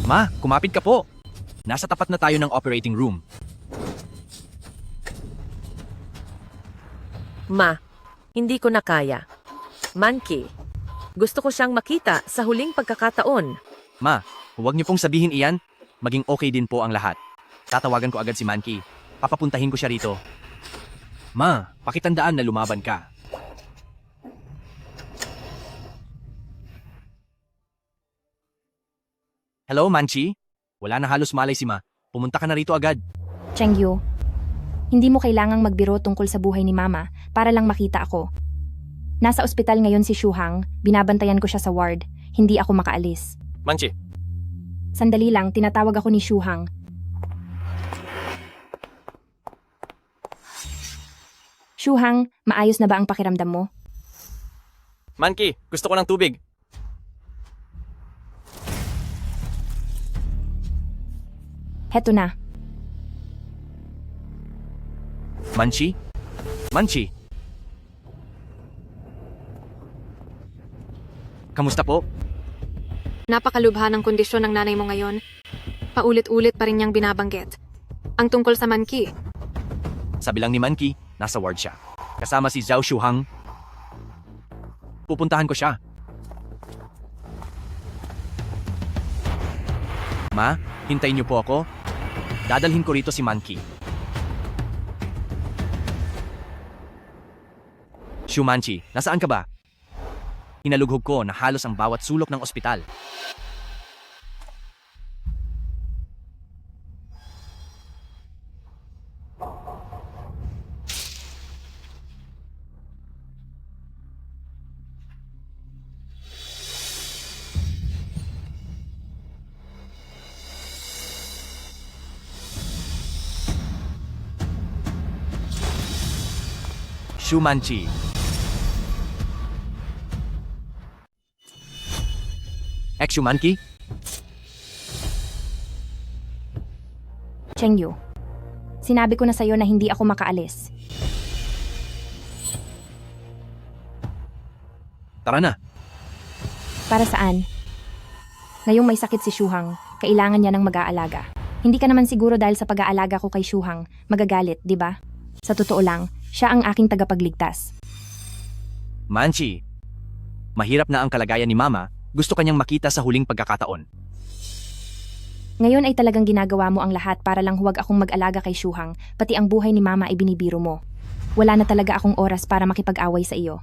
Ma, kumapit ka po. Nasa tapat na tayo ng operating room. Ma, hindi ko na kaya. Monkey, gusto ko siyang makita sa huling pagkakataon. Ma, huwag niyo pong sabihin iyan. Maging okay din po ang lahat. Tatawagan ko agad si Monkey. Papapuntahin ko siya rito. Ma, pakitandaan na lumaban ka. Hello, Manchi? Wala na halos malay si Ma. Pumunta ka na rito agad. Chengyu, hindi mo kailangang magbiro tungkol sa buhay ni Mama para lang makita ako. Nasa ospital ngayon si Shuhang, binabantayan ko siya sa ward, hindi ako makaalis. Manchi, Sandali lang, tinatawag ako ni Shuhang. Shuhang, maayos na ba ang pakiramdam mo? Manchi, gusto ko ng tubig. Heto na. Manchi? Manchi? Kamusta po? Napakalubha ng kondisyon ng nanay mo ngayon. Paulit-ulit pa rin niyang binabanggit. Ang tungkol sa Manki, Sabi lang ni Manki, nasa ward siya. Kasama si Zhao Shuhang. Pupuntahan ko siya. Ma, hintayin niyo po ako. Dadalhin ko rito si Manki. Shumanchi, nasaan ka ba? Hinalughog ko na halos ang bawat sulok ng ospital. Shumanchi. Shumanki? Chengyu, sinabi ko na sa'yo na hindi ako makaalis. Tara na. Para saan? Ngayong may sakit si Shuhang, kailangan niya ng mag-aalaga. Hindi ka naman siguro dahil sa pag-aalaga ko kay Shuhang, magagalit, di ba? Sa totoo lang, siya ang aking tagapagligtas. Manchi, mahirap na ang kalagayan ni Mama. Gusto kanyang makita sa huling pagkakataon. Ngayon ay talagang ginagawa mo ang lahat para lang huwag akong mag-alaga kay Shuhang, pati ang buhay ni Mama ay binibiro mo. Wala na talaga akong oras para makipag-away sa iyo.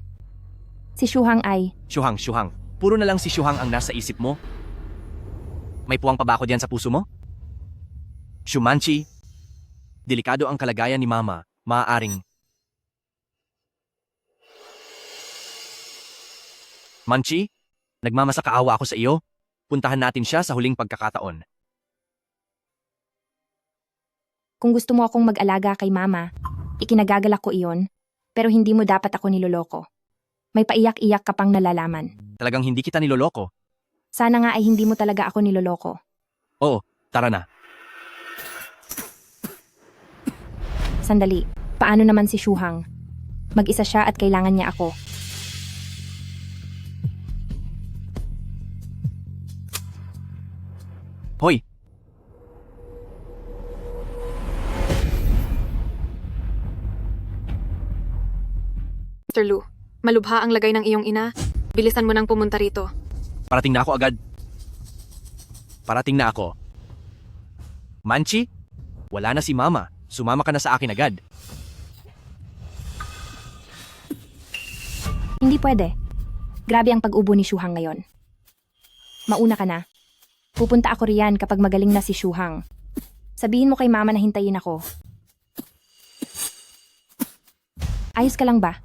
Si Shuhang ay... Shuhang. Puro na lang si Shuhang ang nasa isip mo? May puwang pa ba ako diyan sa puso mo? Shumanchi, delikado ang kalagayan ni Mama. Maaaring... Manchi, nagmamasakaawa ako sa iyo. Puntahan natin siya sa huling pagkakataon. Kung gusto mo akong mag-alaga kay Mama, ikinagagalak ko iyon, pero hindi mo dapat ako niloloko. May paiyak-iyak ka pang nalalaman. Talagang hindi kita niloloko. Sana nga ay hindi mo talaga ako niloloko. Oo, tara na. Sandali, paano naman si Shuhang? Mag-isa siya at kailangan niya ako. Hoy! Mr. Lu, malubha ang lagay ng iyong ina. Bilisan mo nang pumunta rito. Parating na ako agad. Parating na ako. Manchi, wala na si Mama. Sumama ka na sa akin agad. Hindi pwede. Grabe ang pag-ubo ni Shuhang ngayon. Mauna ka na. Pupunta ako riyan kapag magaling na si Shuhang. Sabihin mo kay Mama na hintayin ako. Ayos ka lang ba?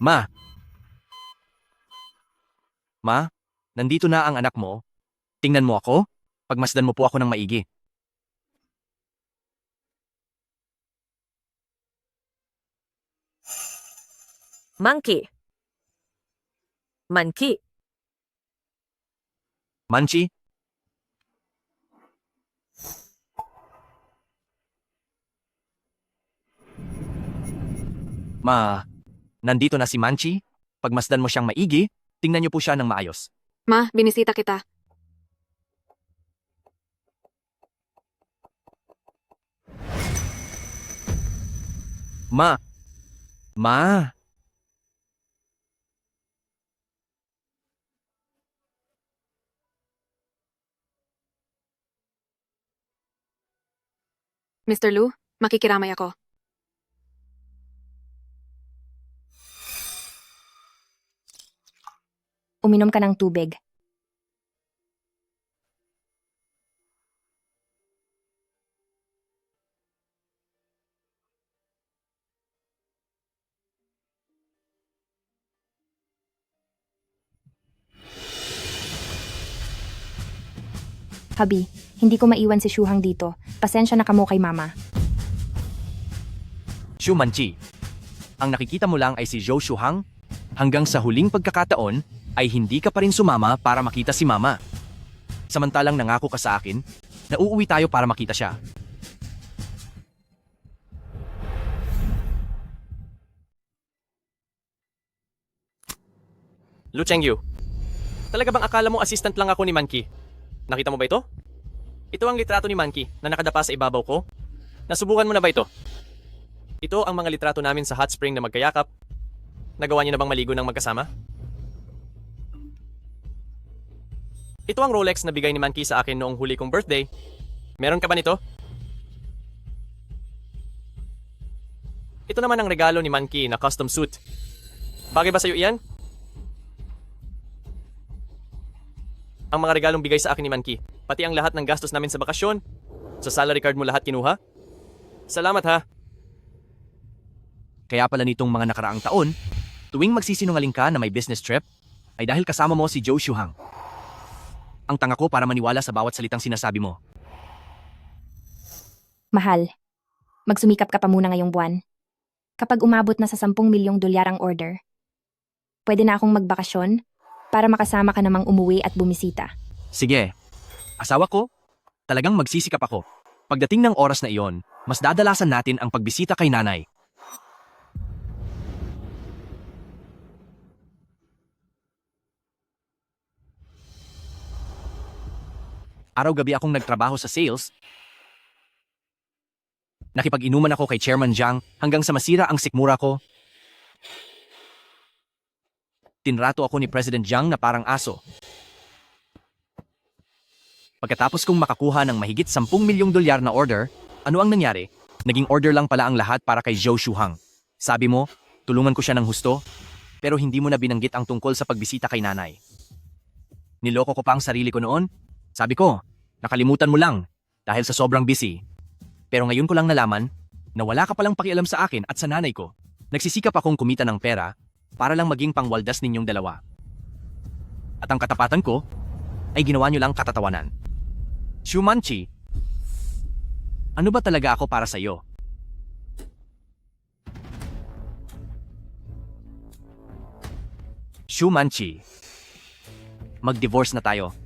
Ma! Ma, nandito na ang anak mo. Tingnan mo ako. Pagmasdan mo po ako ng maigi. Monkey. Manki. Manchi, Nandito na si Manchi. Pagmasdan mo siyang maigi, tingnan niyo po siya ng maayos. Ma, binisita kita. Ma! Ma! Mr. Lu, makikiramay ako. Uminom ka ng tubig. Habi, hindi ko maiwan si Shuhang dito. Pasensya na kamo kay mama. Shu Manchi. Ang nakikita mo lang ay si Zhou Shuhang. Hanggang sa huling pagkakataon, ay hindi ka pa rin sumama para makita si mama. Samantalang nangako ka sa akin, na uuwi tayo para makita siya. Lu Chengyu, talaga bang akala mo assistant lang ako ni Manki? Nakita mo ba ito? Ito ang litrato ni Manki na nakadapa sa ibabaw ko. Nasubukan mo na ba ito? Ito ang mga litrato namin sa hot spring na magkayakap. Nagawa niyo na bang maligo ng magkasama? Ito ang Rolex na bigay ni Manki sa akin noong huli kong birthday. Meron ka ba nito? Ito naman ang regalo ni Manki na custom suit. Bagay ba sa'yo iyan? Ang mga regalong bigay sa akin ni Manki, pati ang lahat ng gastos namin sa bakasyon, sa salary card mo lahat kinuha? Salamat ha! Kaya pala nitong mga nakaraang taon, tuwing magsisinungaling ka na may business trip, ay dahil kasama mo si Zhou Shuhang. Ang tanga ko para maniwala sa bawat salitang sinasabi mo. Mahal, magsumikap ka pa muna ngayong buwan. Kapag umabot na sa 10 milyong dolyar ang order, pwede na akong magbakasyon para makasama ka namang umuwi at bumisita. Sige, asawa ko, talagang magsisikap ako. Pagdating ng oras na iyon, mas dadalasan natin ang pagbisita kay nanay. Araw-gabi akong nagtrabaho sa sales. Nakipag-inuman ako kay Chairman Jiang hanggang sa masira ang sikmura ko. Tinrato ako ni President Jiang na parang aso. Pagkatapos kong makakuha ng mahigit 10 milyong dolyar na order, ano ang nangyari? Naging order lang pala ang lahat para kay Zhou Shuhang. Sabi mo, tulungan ko siya ng husto, pero hindi mo na binanggit ang tungkol sa pagbisita kay nanay. Niloko ko pa ang sarili ko noon. Sabi ko, nakalimutan mo lang dahil sa sobrang busy. Pero ngayon ko lang nalaman na wala ka palang pakialam sa akin at sa nanay ko. Nagsisikap akong kumita ng pera para lang maging pangwaldas ninyong dalawa. At ang katapatan ko ay ginawa nyo lang katatawanan. Shu Manchi, ano ba talaga ako para sa iyo? Shu Manchi, mag-divorce na tayo.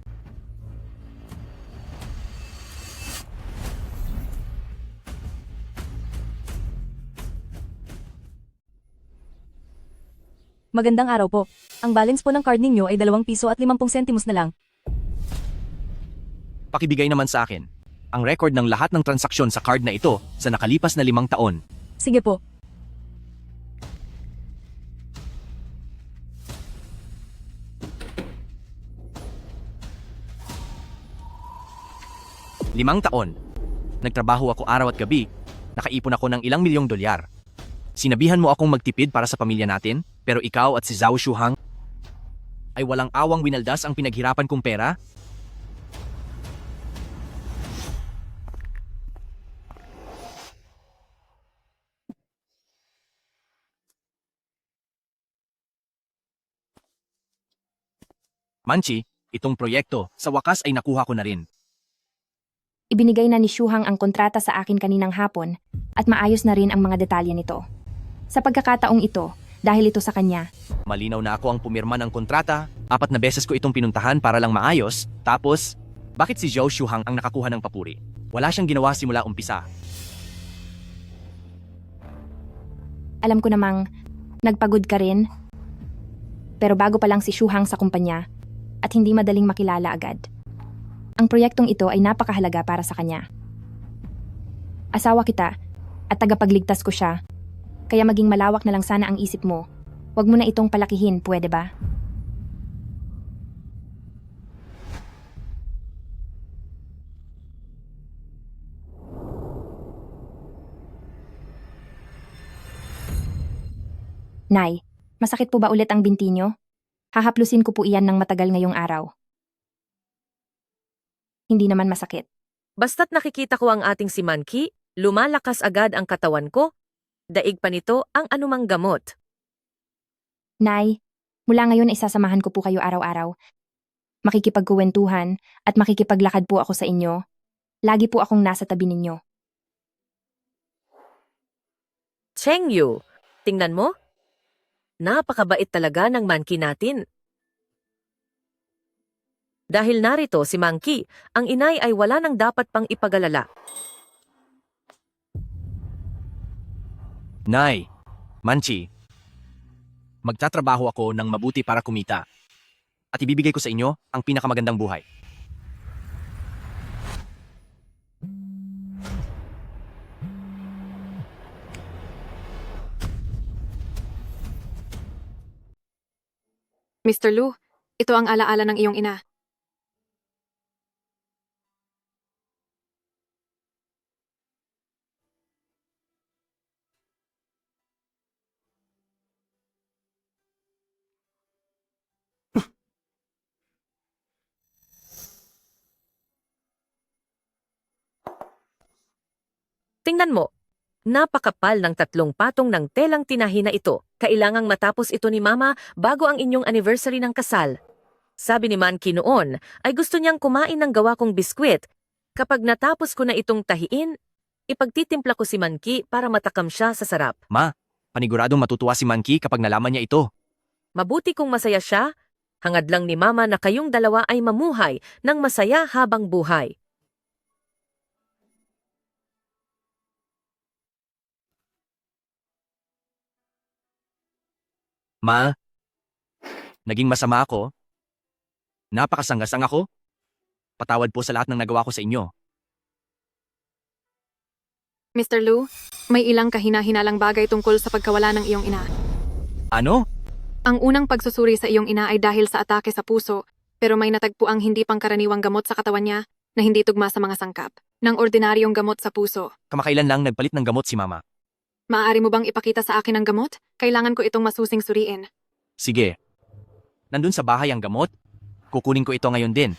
Magandang araw po. Ang balance po ng card ninyo ay 2 piso at 50 sentimos na lang. Pakibigay naman sa akin ang record ng lahat ng transaksyon sa card na ito sa nakalipas na 5 taon. Sige po. Limang taon. Nagtrabaho ako araw at gabi. Nakaipon ako ng ilang milyong dolyar. Sinabihan mo akong magtipid para sa pamilya natin, pero ikaw at si Zhou Shuhang ay walang awang winaldas ang pinaghirapan kong pera? Manchi, itong proyekto, sa wakas ay nakuha ko na rin. Ibinigay na ni Shuhang ang kontrata sa akin kaninang hapon at maayos na rin ang mga detalye nito. Sa pagkakataong ito, dahil ito sa kanya, Malinaw na ako ang pumirma ng kontrata, 4 na beses ko itong pinuntahan para lang maayos, tapos, bakit si Zhou Shuhang ang nakakuha ng papuri? Wala siyang ginawa simula umpisa. Alam ko namang nagpagod ka rin. Pero bago pa lang si Shuhang sa kumpanya at hindi madaling makilala agad. Ang proyektong ito ay napakahalaga para sa kanya. Asawa kita at tagapagligtas ko siya. Kaya maging malawak na lang sana ang isip mo. Huwag mo na itong palakihin, pwede ba? Nay, masakit po ba ulit ang binti nyo? Hahaplusin ko po iyan ng matagal ngayong araw. Hindi naman masakit. Basta't nakikita ko ang ating si Manki, lumalakas agad ang katawan ko. Daig pa nito ang anumang gamot. Nay, mula ngayon ay sasamahan ko po kayo araw-araw. Makikipagkuwentuhan at makikipaglakad po ako sa inyo. Lagi po akong nasa tabi ninyo. Cheng Yu, tingnan mo. Napakabait talaga ng Manki natin. Dahil narito si Manki, ang inay ay wala nang dapat pang ipagalala. Nay, Manchi, magtatrabaho ako ng mabuti para kumita. At ibibigay ko sa inyo ang pinakamagandang buhay. Mr. Lu, ito ang alaala ng iyong ina. Tingnan mo, napakapal ng 3 patong ng telang tinahi na ito. Kailangang matapos ito ni Mama bago ang inyong anniversary ng kasal. Sabi ni Manki noon ay gusto niyang kumain ng gawa kong biskwit. Kapag natapos ko na itong tahiin, ipagtitimpla ko si Manki para matakam siya sa sarap. Ma, paniguradong matutuwa si Manki kapag nalaman niya ito. Mabuti kung masaya siya. Hangad lang ni Mama na kayong dalawa ay mamuhay ng masaya habang buhay. Ma, naging masama ako. Napakasangasang ako. Patawad po sa lahat ng nagawa ko sa inyo. Mr. Lu, may ilang kahina-hinalang bagay tungkol sa pagkawala ng iyong ina. Ano? Ang unang pagsusuri sa iyong ina ay dahil sa atake sa puso, pero may natagpuang hindi pangkaraniwang gamot sa katawan niya na hindi tugma sa mga sangkap ng ordinaryong gamot sa puso. Kamakailan lang nagpalit ng gamot si Mama. Maaari mo bang ipakita sa akin ang gamot? Kailangan ko itong masusing suriin. Sige. Nandun sa bahay ang gamot. Kukunin ko ito ngayon din.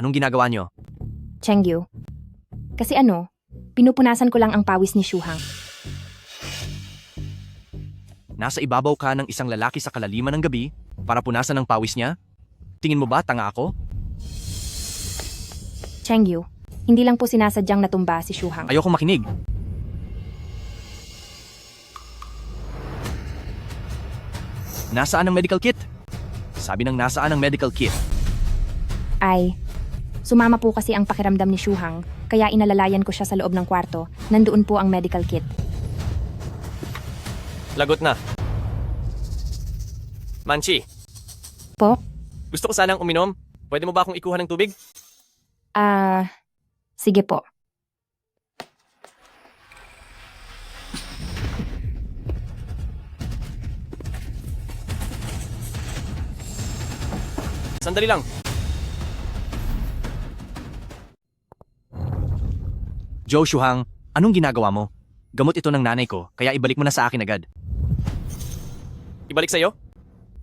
Anong ginagawa niyo? Chengyu. Kasi pinupunasan ko lang ang pawis ni Shuhang. Nasa ibabaw ka ng isang lalaki sa kalaliman ng gabi para punasan ang pawis niya? Tingin mo ba tanga ako? Chengyu, hindi lang po sinasadyang natumba si Shuhang. Ayoko makinig. Nasaan ang medical kit? Sabi ng nasaan ang medical kit? Ay, sumama po kasi ang pakiramdam ni Shuhang, kaya inalalayan ko siya sa loob ng kwarto. Nandoon po ang medical kit. Lagot na. Manchi, Po? gusto ko sanang uminom. Pwede mo ba akong ikuha ng tubig? Sige po. Sandali lang. Joe Shuhang, anong ginagawa mo? Gamot ito ng nanay ko, kaya ibalik mo na sa akin agad. Ibalik sa'yo?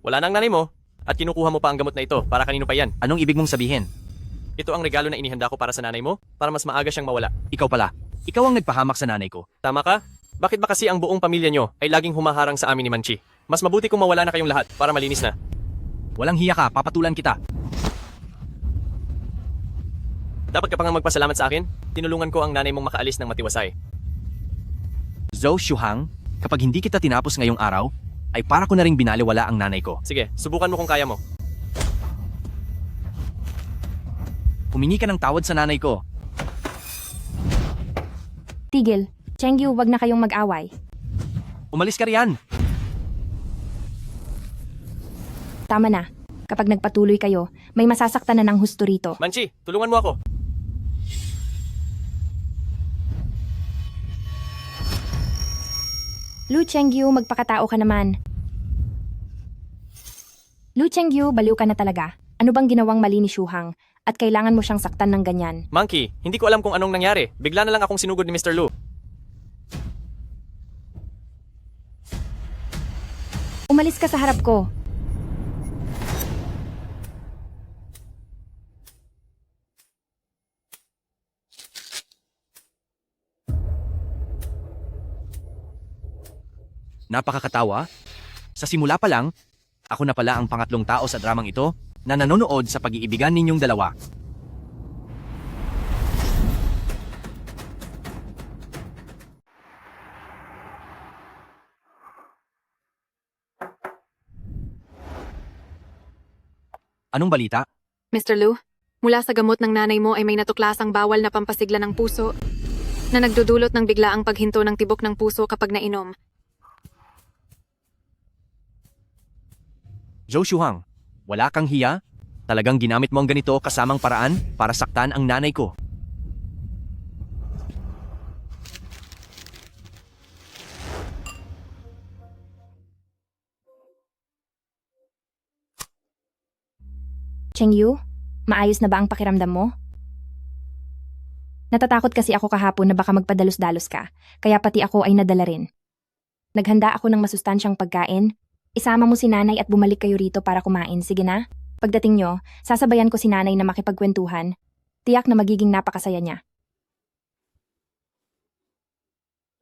Wala na ang nanay mo, at kinukuha mo pa ang gamot na ito para kanino pa yan. Anong ibig mong sabihin? Ito ang regalo na inihanda ko para sa nanay mo, para mas maaga siyang mawala. Ikaw pala. Ikaw ang nagpahamak sa nanay ko. Tama ka? Bakit ba kasi ang buong pamilya nyo ay laging humaharang sa amin ni Manchi? Mas mabuti kung mawala na kayong lahat para malinis na. Walang hiya ka, papatulan kita. Dapat ka pa nga magpasalamat sa akin. Tinulungan ko ang nanay mong makaalis ng matiwasay. Zhou Shuhang, kapag hindi kita tinapos ngayong araw, ay para ko na ring binaliwala ang nanay ko. Sige, subukan mo kung kaya mo. Humingi ka ng tawad sa nanay ko. Tigil. Chengyu, wag na kayong mag-away. Umalis ka riyan. Tama na. Kapag nagpatuloy kayo, may masasaktan na ng husto rito. Manchi, tulungan mo ako. Lu Chengyu, magpakatao ka naman. Lu Chengyu, baliw ka na talaga. Ano bang ginawang mali ni Shuhang? At kailangan mo siyang saktan ng ganyan. Monkey, hindi ko alam kung anong nangyari. Bigla na lang akong sinugod ni Mr. Lu. Umalis ka sa harap ko. Napakakatawa. Sa simula pa lang, ako na pala ang pangatlong tao sa dramang ito na nanonood sa pag-iibigan ninyong dalawa. Anong balita? Mr. Lu, mula sa gamot ng nanay mo ay may natuklasang bawal na pampasigla ng puso na nagdudulot ng biglaang paghinto ng tibok ng puso kapag nainom. Zhou Shuhang, wala kang hiya? Talagang ginamit mo ang ganito kasamang paraan para saktan ang nanay ko. Chengyu, maayos na ba ang pakiramdam mo? Natatakot kasi ako kahapon na baka magpadalos-dalos ka, kaya pati ako ay nadala rin. Naghanda ako ng masustansyang pagkain. Isama mo si nanay at bumalik kayo rito para kumain, sige na? Pagdating nyo, sasabayan ko si nanay na makipagkwentuhan. Tiyak na magiging napakasaya niya.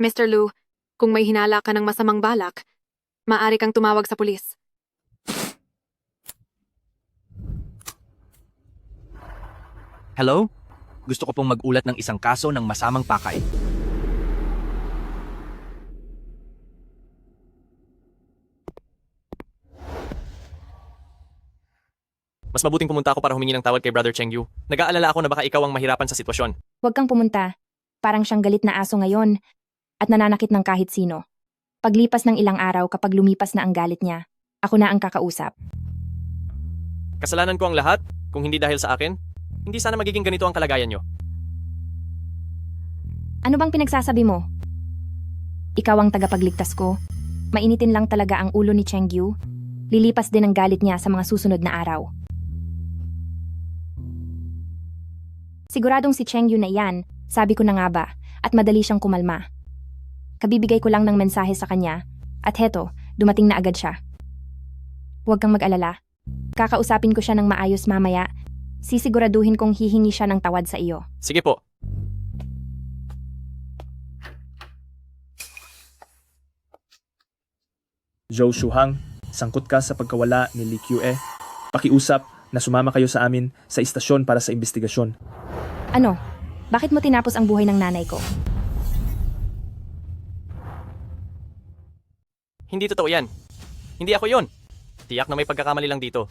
Mr. Lu, kung may hinala ka ng masamang balak, maaari kang tumawag sa pulis. Hello? Gusto ko pong mag-ulat ng isang kaso ng masamang pakay. Mas mabuting pumunta ako para humingi ng tawad kay Brother Chengyu. Nag-aalala ako na baka ikaw ang mahirapan sa sitwasyon. Huwag kang pumunta. Parang siyang galit na aso ngayon at nananakit ng kahit sino. Paglipas ng ilang araw kapag lumipas na ang galit niya, ako na ang kakausap. Kasalanan ko ang lahat, kung hindi dahil sa akin. Hindi sana magiging ganito ang kalagayan nyo. Ano bang pinagsasabi mo? Ikaw ang tagapagligtas ko. Mainitin lang talaga ang ulo ni Chengyu. Lilipas din ang galit niya sa mga susunod na araw. Siguradong si Chengyu na iyan, sabi ko na nga ba, at madali siyang kumalma. Kabibigay ko lang ng mensahe sa kanya, at heto, dumating na agad siya. Huwag kang mag-alala. Kakausapin ko siya ng maayos mamaya. Sisiguraduhin kong hihingi siya ng tawad sa iyo. Sige po. Zhou Shuhang, sangkot ka sa pagkawala ni Li Qiue. Pakiusap na sumama kayo sa amin sa istasyon para sa investigasyon. Ano? Bakit mo tinapos ang buhay ng nanay ko? Hindi totoo yan. Hindi ako yon. Tiyak na may pagkakamali lang dito.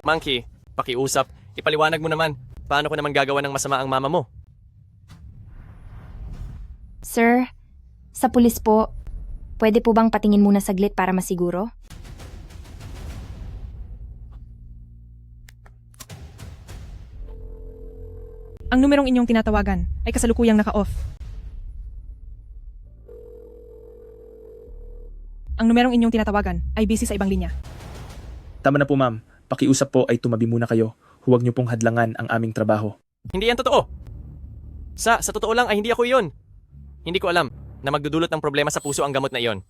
Monkey, pakiusap, ipaliwanag mo naman. Paano ko naman gagawa ng masama ang mama mo? Sir, sa pulis po, pwede po bang patingin muna saglit para masiguro? Ang numerong inyong tinatawagan ay kasalukuyang naka-off. Ang numerong inyong tinatawagan ay busy sa ibang linya. Tama na po ma'am, pakiusap po ay tumabi muna kayo. Huwag niyo pong hadlangan ang aming trabaho. Hindi yan totoo. Sa totoo lang ay hindi ako iyon. Hindi ko alam na magdudulot ng problema sa puso ang gamot na iyon.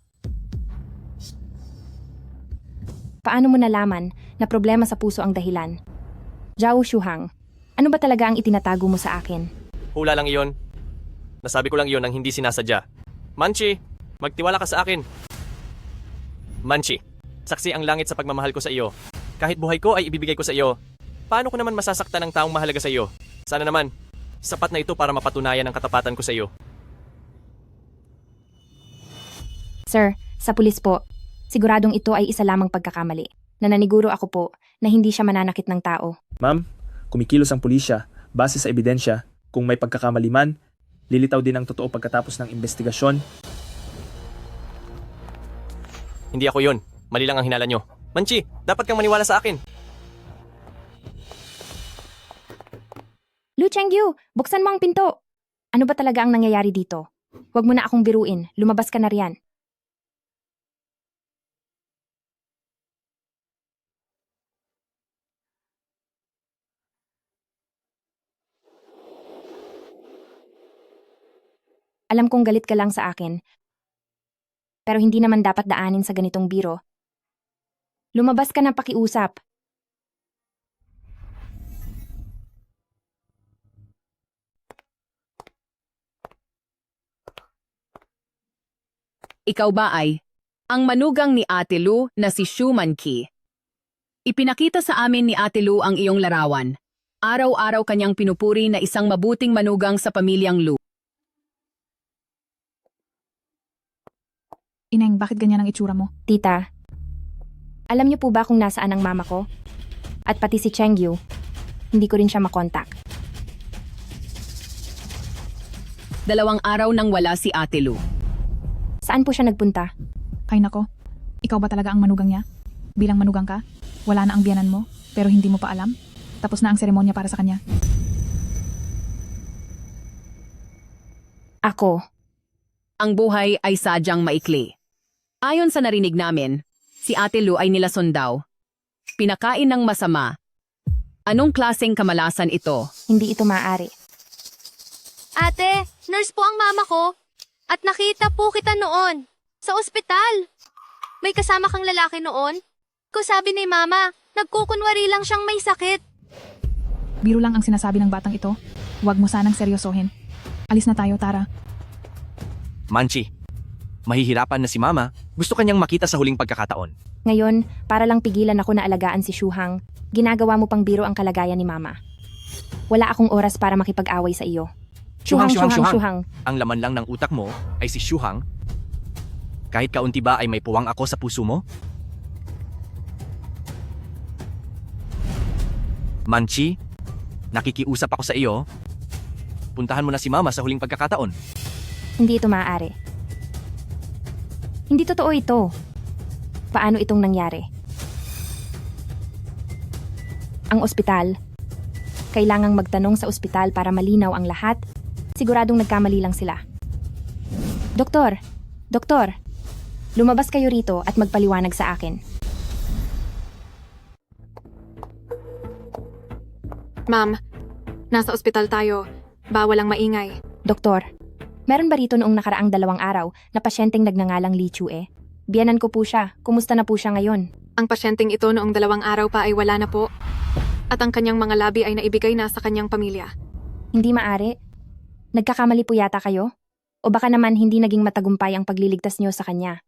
Paano mo nalaman na problema sa puso ang dahilan? Zhao Shuhang, ano ba talaga ang itinatago mo sa akin? Hula lang iyon. Nasabi ko lang iyon nang hindi sinasadya. Manchi, magtiwala ka sa akin. Manchi, saksi ang langit sa pagmamahal ko sa iyo. Kahit buhay ko ay ibibigay ko sa iyo. Paano ko naman masasaktan ang taong mahalaga sa iyo? Sana naman, sapat na ito para mapatunayan ang katapatan ko sa iyo. Sir, sa pulis po, siguradong ito ay isa lamang pagkakamali. Nananiguro ako po na hindi siya mananakit ng tao. Ma'am, kumikilos ang pulisya base sa ebidensya. Kung may pagkakamali man, lilitaw din ang totoo pagkatapos ng investigasyon. Hindi ako yun. Mali lang ang hinala nyo. Manchi, dapat kang maniwala sa akin. Lu Chengyu, buksan mo ang pinto! Ano ba talaga ang nangyayari dito? Huwag mo na akong biruin, lumabas ka na riyan. Alam kong galit ka lang sa akin, pero hindi naman dapat daanin sa ganitong biro. Lumabas ka na pakiusap. Ikaw ba ay ang manugang ni Ate Lu na si Shu Manqi? Ipinakita sa amin ni Ate Lu ang iyong larawan. Araw-araw kanyang pinupuri na isang mabuting manugang sa pamilyang Lu. Ineng, bakit ganyan ang itsura mo? Tita, alam niyo po ba kung nasaan ang mama ko? At pati si Chengyu, hindi ko rin siya makontak. 2 araw nang wala si Ate Lu. Saan po siya nagpunta? Ay nako, ikaw ba talaga ang manugang niya? Bilang manugang ka, wala na ang biyanan mo, pero hindi mo pa alam? Tapos na ang seremonya para sa kanya. Ako. Ang buhay ay sadyang maikli. Ayon sa narinig namin, si Ate Lu ay nilason daw. Pinakain ng masama. Anong klaseng kamalasan ito? Hindi ito maaari. Ate, nurse po ang mama ko. At nakita po kita noon. Sa ospital. May kasama kang lalaki noon? Ko sabi ni mama, nagkukunwari lang siyang may sakit. Biro lang ang sinasabi ng batang ito. Huwag mo sanang seryosohin. Alis na tayo, Tara. Manchi, mahihirapan na si Mama. Gusto kanyang makita sa huling pagkakataon. Ngayon, para lang pigilan ako na alagaan si Shuhang, ginagawa mo pang biro ang kalagayan ni Mama. Wala akong oras para makipag-away sa iyo. Shuhang. Ang laman lang ng utak mo ay si Shuhang. Kahit kaunti ba ay may puwang ako sa puso mo? Manchi, nakikiusap ako sa iyo. Puntahan mo na si Mama sa huling pagkakataon. Hindi ito maaari. Hindi totoo ito. Paano itong nangyari? Ang ospital. Kailangang magtanong sa ospital para malinaw ang lahat. Siguradong nagkamali lang sila. Doktor! Lumabas kayo rito at magpaliwanag sa akin. Ma'am, nasa ospital tayo. Bawal ang maingay. Doktor, meron ba rito noong nakaraang 2 araw na pasyenteng nagngangalang Li Chue? Biyanan ko po siya. Kumusta na po siya ngayon? Ang pasyenteng ito noong 2 araw pa ay wala na po. At ang kanyang mga labi ay naibigay na sa kanyang pamilya. Hindi maaari. Nagkakamali po yata kayo? O baka naman hindi naging matagumpay ang pagliligtas niyo sa kanya?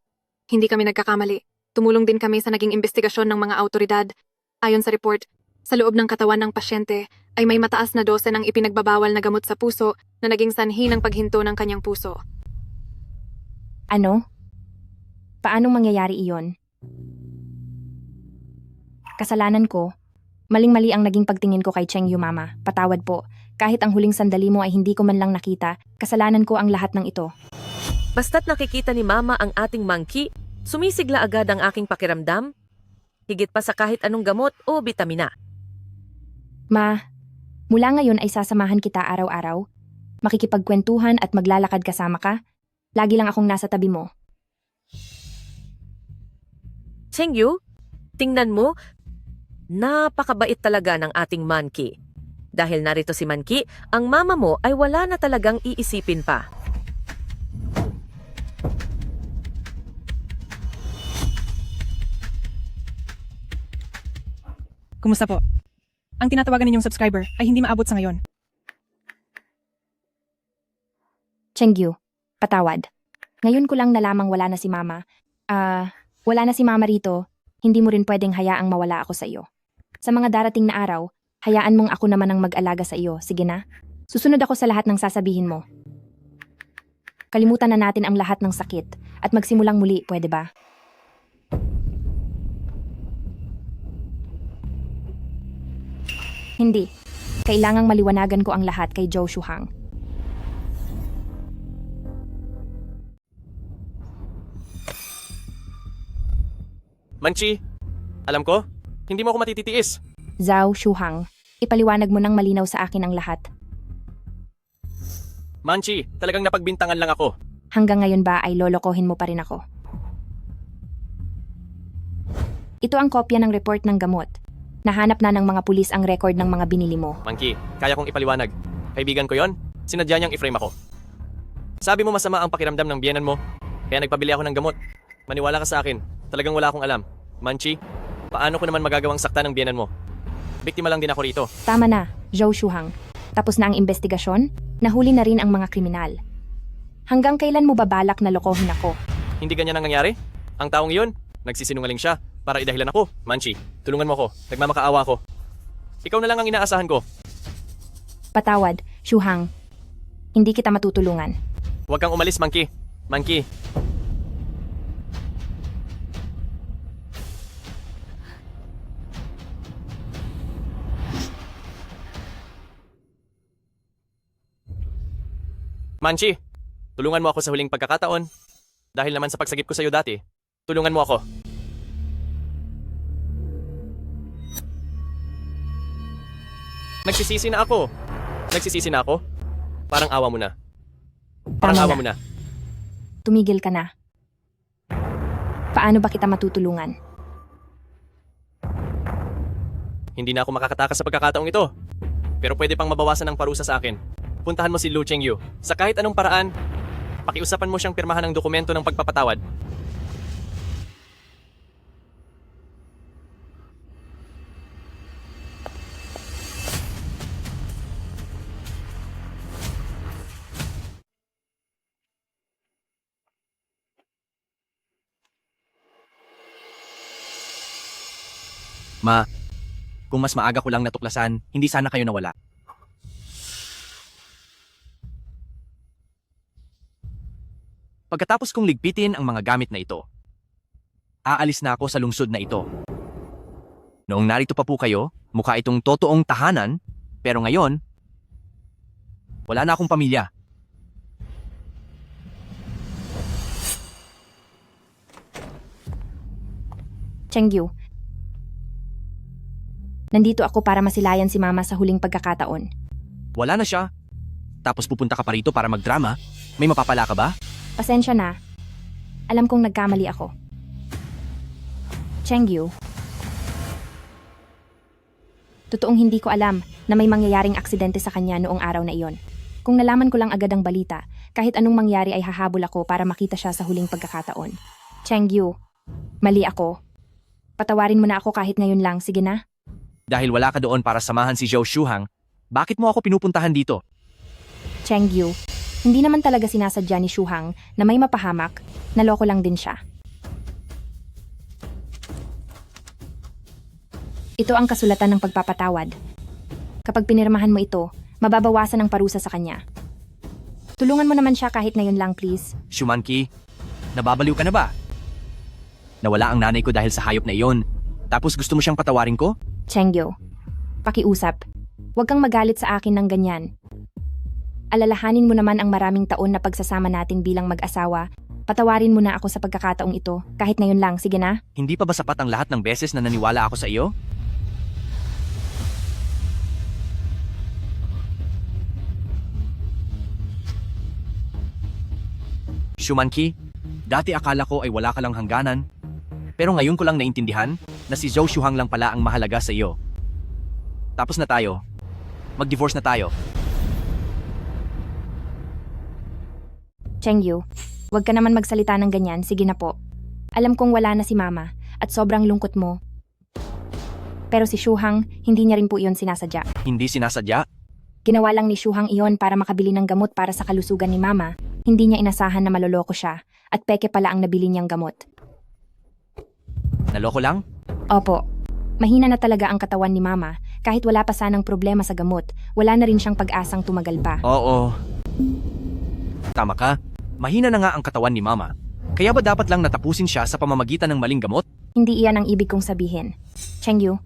Hindi kami nagkakamali. Tumulong din kami sa naging investigasyon ng mga autoridad. Ayon sa report, sa loob ng katawan ng pasyente ay may mataas na dose ng ipinagbabawal na gamot sa puso na naging sanhi ng paghinto ng kanyang puso. Ano? Paanong mangyayari iyon? Kasalanan ko. Maling-mali ang naging pagtingin ko kay Chengyu, Mama. Patawad po. Kahit ang huling sandali mo ay hindi ko man lang nakita, kasalanan ko ang lahat ng ito. Basta't nakikita ni Mama ang ating monkey, sumisigla agad ang aking pakiramdam. Higit pa sa kahit anong gamot o bitamina. Ma, mula ngayon ay sasamahan kita araw-araw. Makikipagkwentuhan at maglalakad kasama ka. Lagi lang akong nasa tabi mo. Chengyu, tingnan mo, napakabait talaga ng ating monkey. Dahil narito si Manki, ang mama mo ay wala na talagang iisipin pa. Kumusta po? Ang tinatawagan ninyong subscriber ay hindi maabot sa ngayon. Chengyu, patawad. Ngayon ko lang nalamang wala na si mama. Wala na si mama rito. Hindi mo rin pwedeng hayaang mawala ako sa iyo. Sa mga darating na araw, hayaan mong ako naman ang mag-alaga sa iyo. Sige na? Susunod ako sa lahat ng sasabihin mo. Kalimutan na natin ang lahat ng sakit at magsimulang muli, pwede ba? Hindi. Kailangang maliwanagan ko ang lahat kay Zhou Shuhang. Manchi, alam ko, hindi mo ako matititiis. Zhou Shuhang, ipaliwanag mo nang malinaw sa akin ang lahat. Manchi, talagang napagbintangan lang ako. Hanggang ngayon ba ay lolokohin mo pa rin ako? Ito ang kopya ng report ng gamot. Nahanap na ng mga pulis ang record ng mga binili mo. Manchi, kaya kong ipaliwanag. Kaibigan ko yon, sinadya niyang i-frame ako. Sabi mo masama ang pakiramdam ng biyenan mo, kaya nagpabili ako ng gamot. Maniwala ka sa akin, talagang wala akong alam. Manchi, paano ko naman magagawang sakta ng biyenan mo? Biktima lang din ako rito. Tama na, Zhou Shuhang. Tapos na ang investigasyon, nahuli na rin ang mga kriminal. Hanggang kailan mo babalak na lokohin ako? Hindi ganyan ang nangyari? Ang taong iyon, nagsisinungaling siya para idahilan ako. Manchi, tulungan mo ako. Nagmamakaawa ako. Ikaw na lang ang inaasahan ko. Patawad, Shuhang. Hindi kita matutulungan. Huwag kang umalis, Manki. Manki. Manchi, tulungan mo ako sa huling pagkakataon. Dahil naman sa pagsagip ko sa iyo dati, tulungan mo ako. Nagsisisi na ako. Nagsisisi na ako? Parang awa mo na. Parang Tama awa na. mo na. Tumigil ka na. Paano ba kita matutulungan? Hindi na ako makakatakas sa pagkakataong ito. Pero pwede pang mabawasan ng parusa sa akin. Puntahan mo si Lu Chengyu. Sa kahit anong paraan, pakiusapan mo siyang pirmahan ng dokumento ng pagpapatawad. Ma, kung mas maaga ko lang natuklasan, hindi sana kayo nawala. Pagkatapos kong ligpitin ang mga gamit na ito, aalis na ako sa lungsod na ito. Noong narito pa po kayo, mukha itong totoong tahanan, pero ngayon, wala na akong pamilya. Chengyu, nandito ako para masilayan si mama sa huling pagkakataon. Wala na siya. Tapos pupunta ka pa rito para magdrama? May mapapala ka ba? Pasensya na. Alam kong nagkamali ako. Chengyu, totoong hindi ko alam na may mangyayaring aksidente sa kanya noong araw na iyon. Kung nalaman ko lang agad ang balita, kahit anong mangyari ay hahabol ako para makita siya sa huling pagkakataon. Chengyu, mali ako. Patawarin mo na ako kahit ngayon lang, sige na? Dahil wala ka doon para samahan si Zhou Shuhang, bakit mo ako pinupuntahan dito? Chengyu, hindi naman talaga sinasadya ni Shuhang na may mapahamak, naloko lang din siya. Ito ang kasulatan ng pagpapatawad. Kapag pinirmahan mo ito, mababawasan ang parusa sa kanya. Tulungan mo naman siya kahit ngayon lang, please. Shumanki, nababaliw ka na ba? Nawala ang nanay ko dahil sa hayop na iyon. Tapos gusto mo siyang patawarin ko? Chengyu, pakiusap. Huwag kang magalit sa akin ng ganyan. Alalahanin mo naman ang maraming taon na pagsasama natin bilang mag-asawa. Patawarin mo na ako sa pagkakataong ito, kahit ngayon lang, sige na? Hindi pa ba sapat ang lahat ng beses na naniwala ako sa iyo? Shumanki, dati akala ko ay wala ka lang hangganan. Pero ngayon ko lang naintindihan na si Zhou Shuhang lang pala ang mahalaga sa iyo. Tapos na tayo. Mag-divorce na tayo. Chengyu, huwag ka naman magsalita ng ganyan, sige na po. Alam kong wala na si Mama at sobrang lungkot mo. Pero si Shuhang, hindi niya rin po iyon sinasadya. Hindi sinasadya? Ginawa lang ni Shuhang iyon para makabili ng gamot para sa kalusugan ni Mama. Hindi niya inasahan na maloloko siya at peke pala ang nabili niyang gamot. Naloko lang? Opo. Mahina na talaga ang katawan ni Mama. Kahit wala pa sanang problema sa gamot, wala na rin siyang pag-asang tumagal pa. Oo. Tama ka. Mahina na nga ang katawan ni Mama. Kaya ba dapat lang natapusin siya sa pamamagitan ng maling gamot? Hindi iyan ang ibig kong sabihin. Chengyu,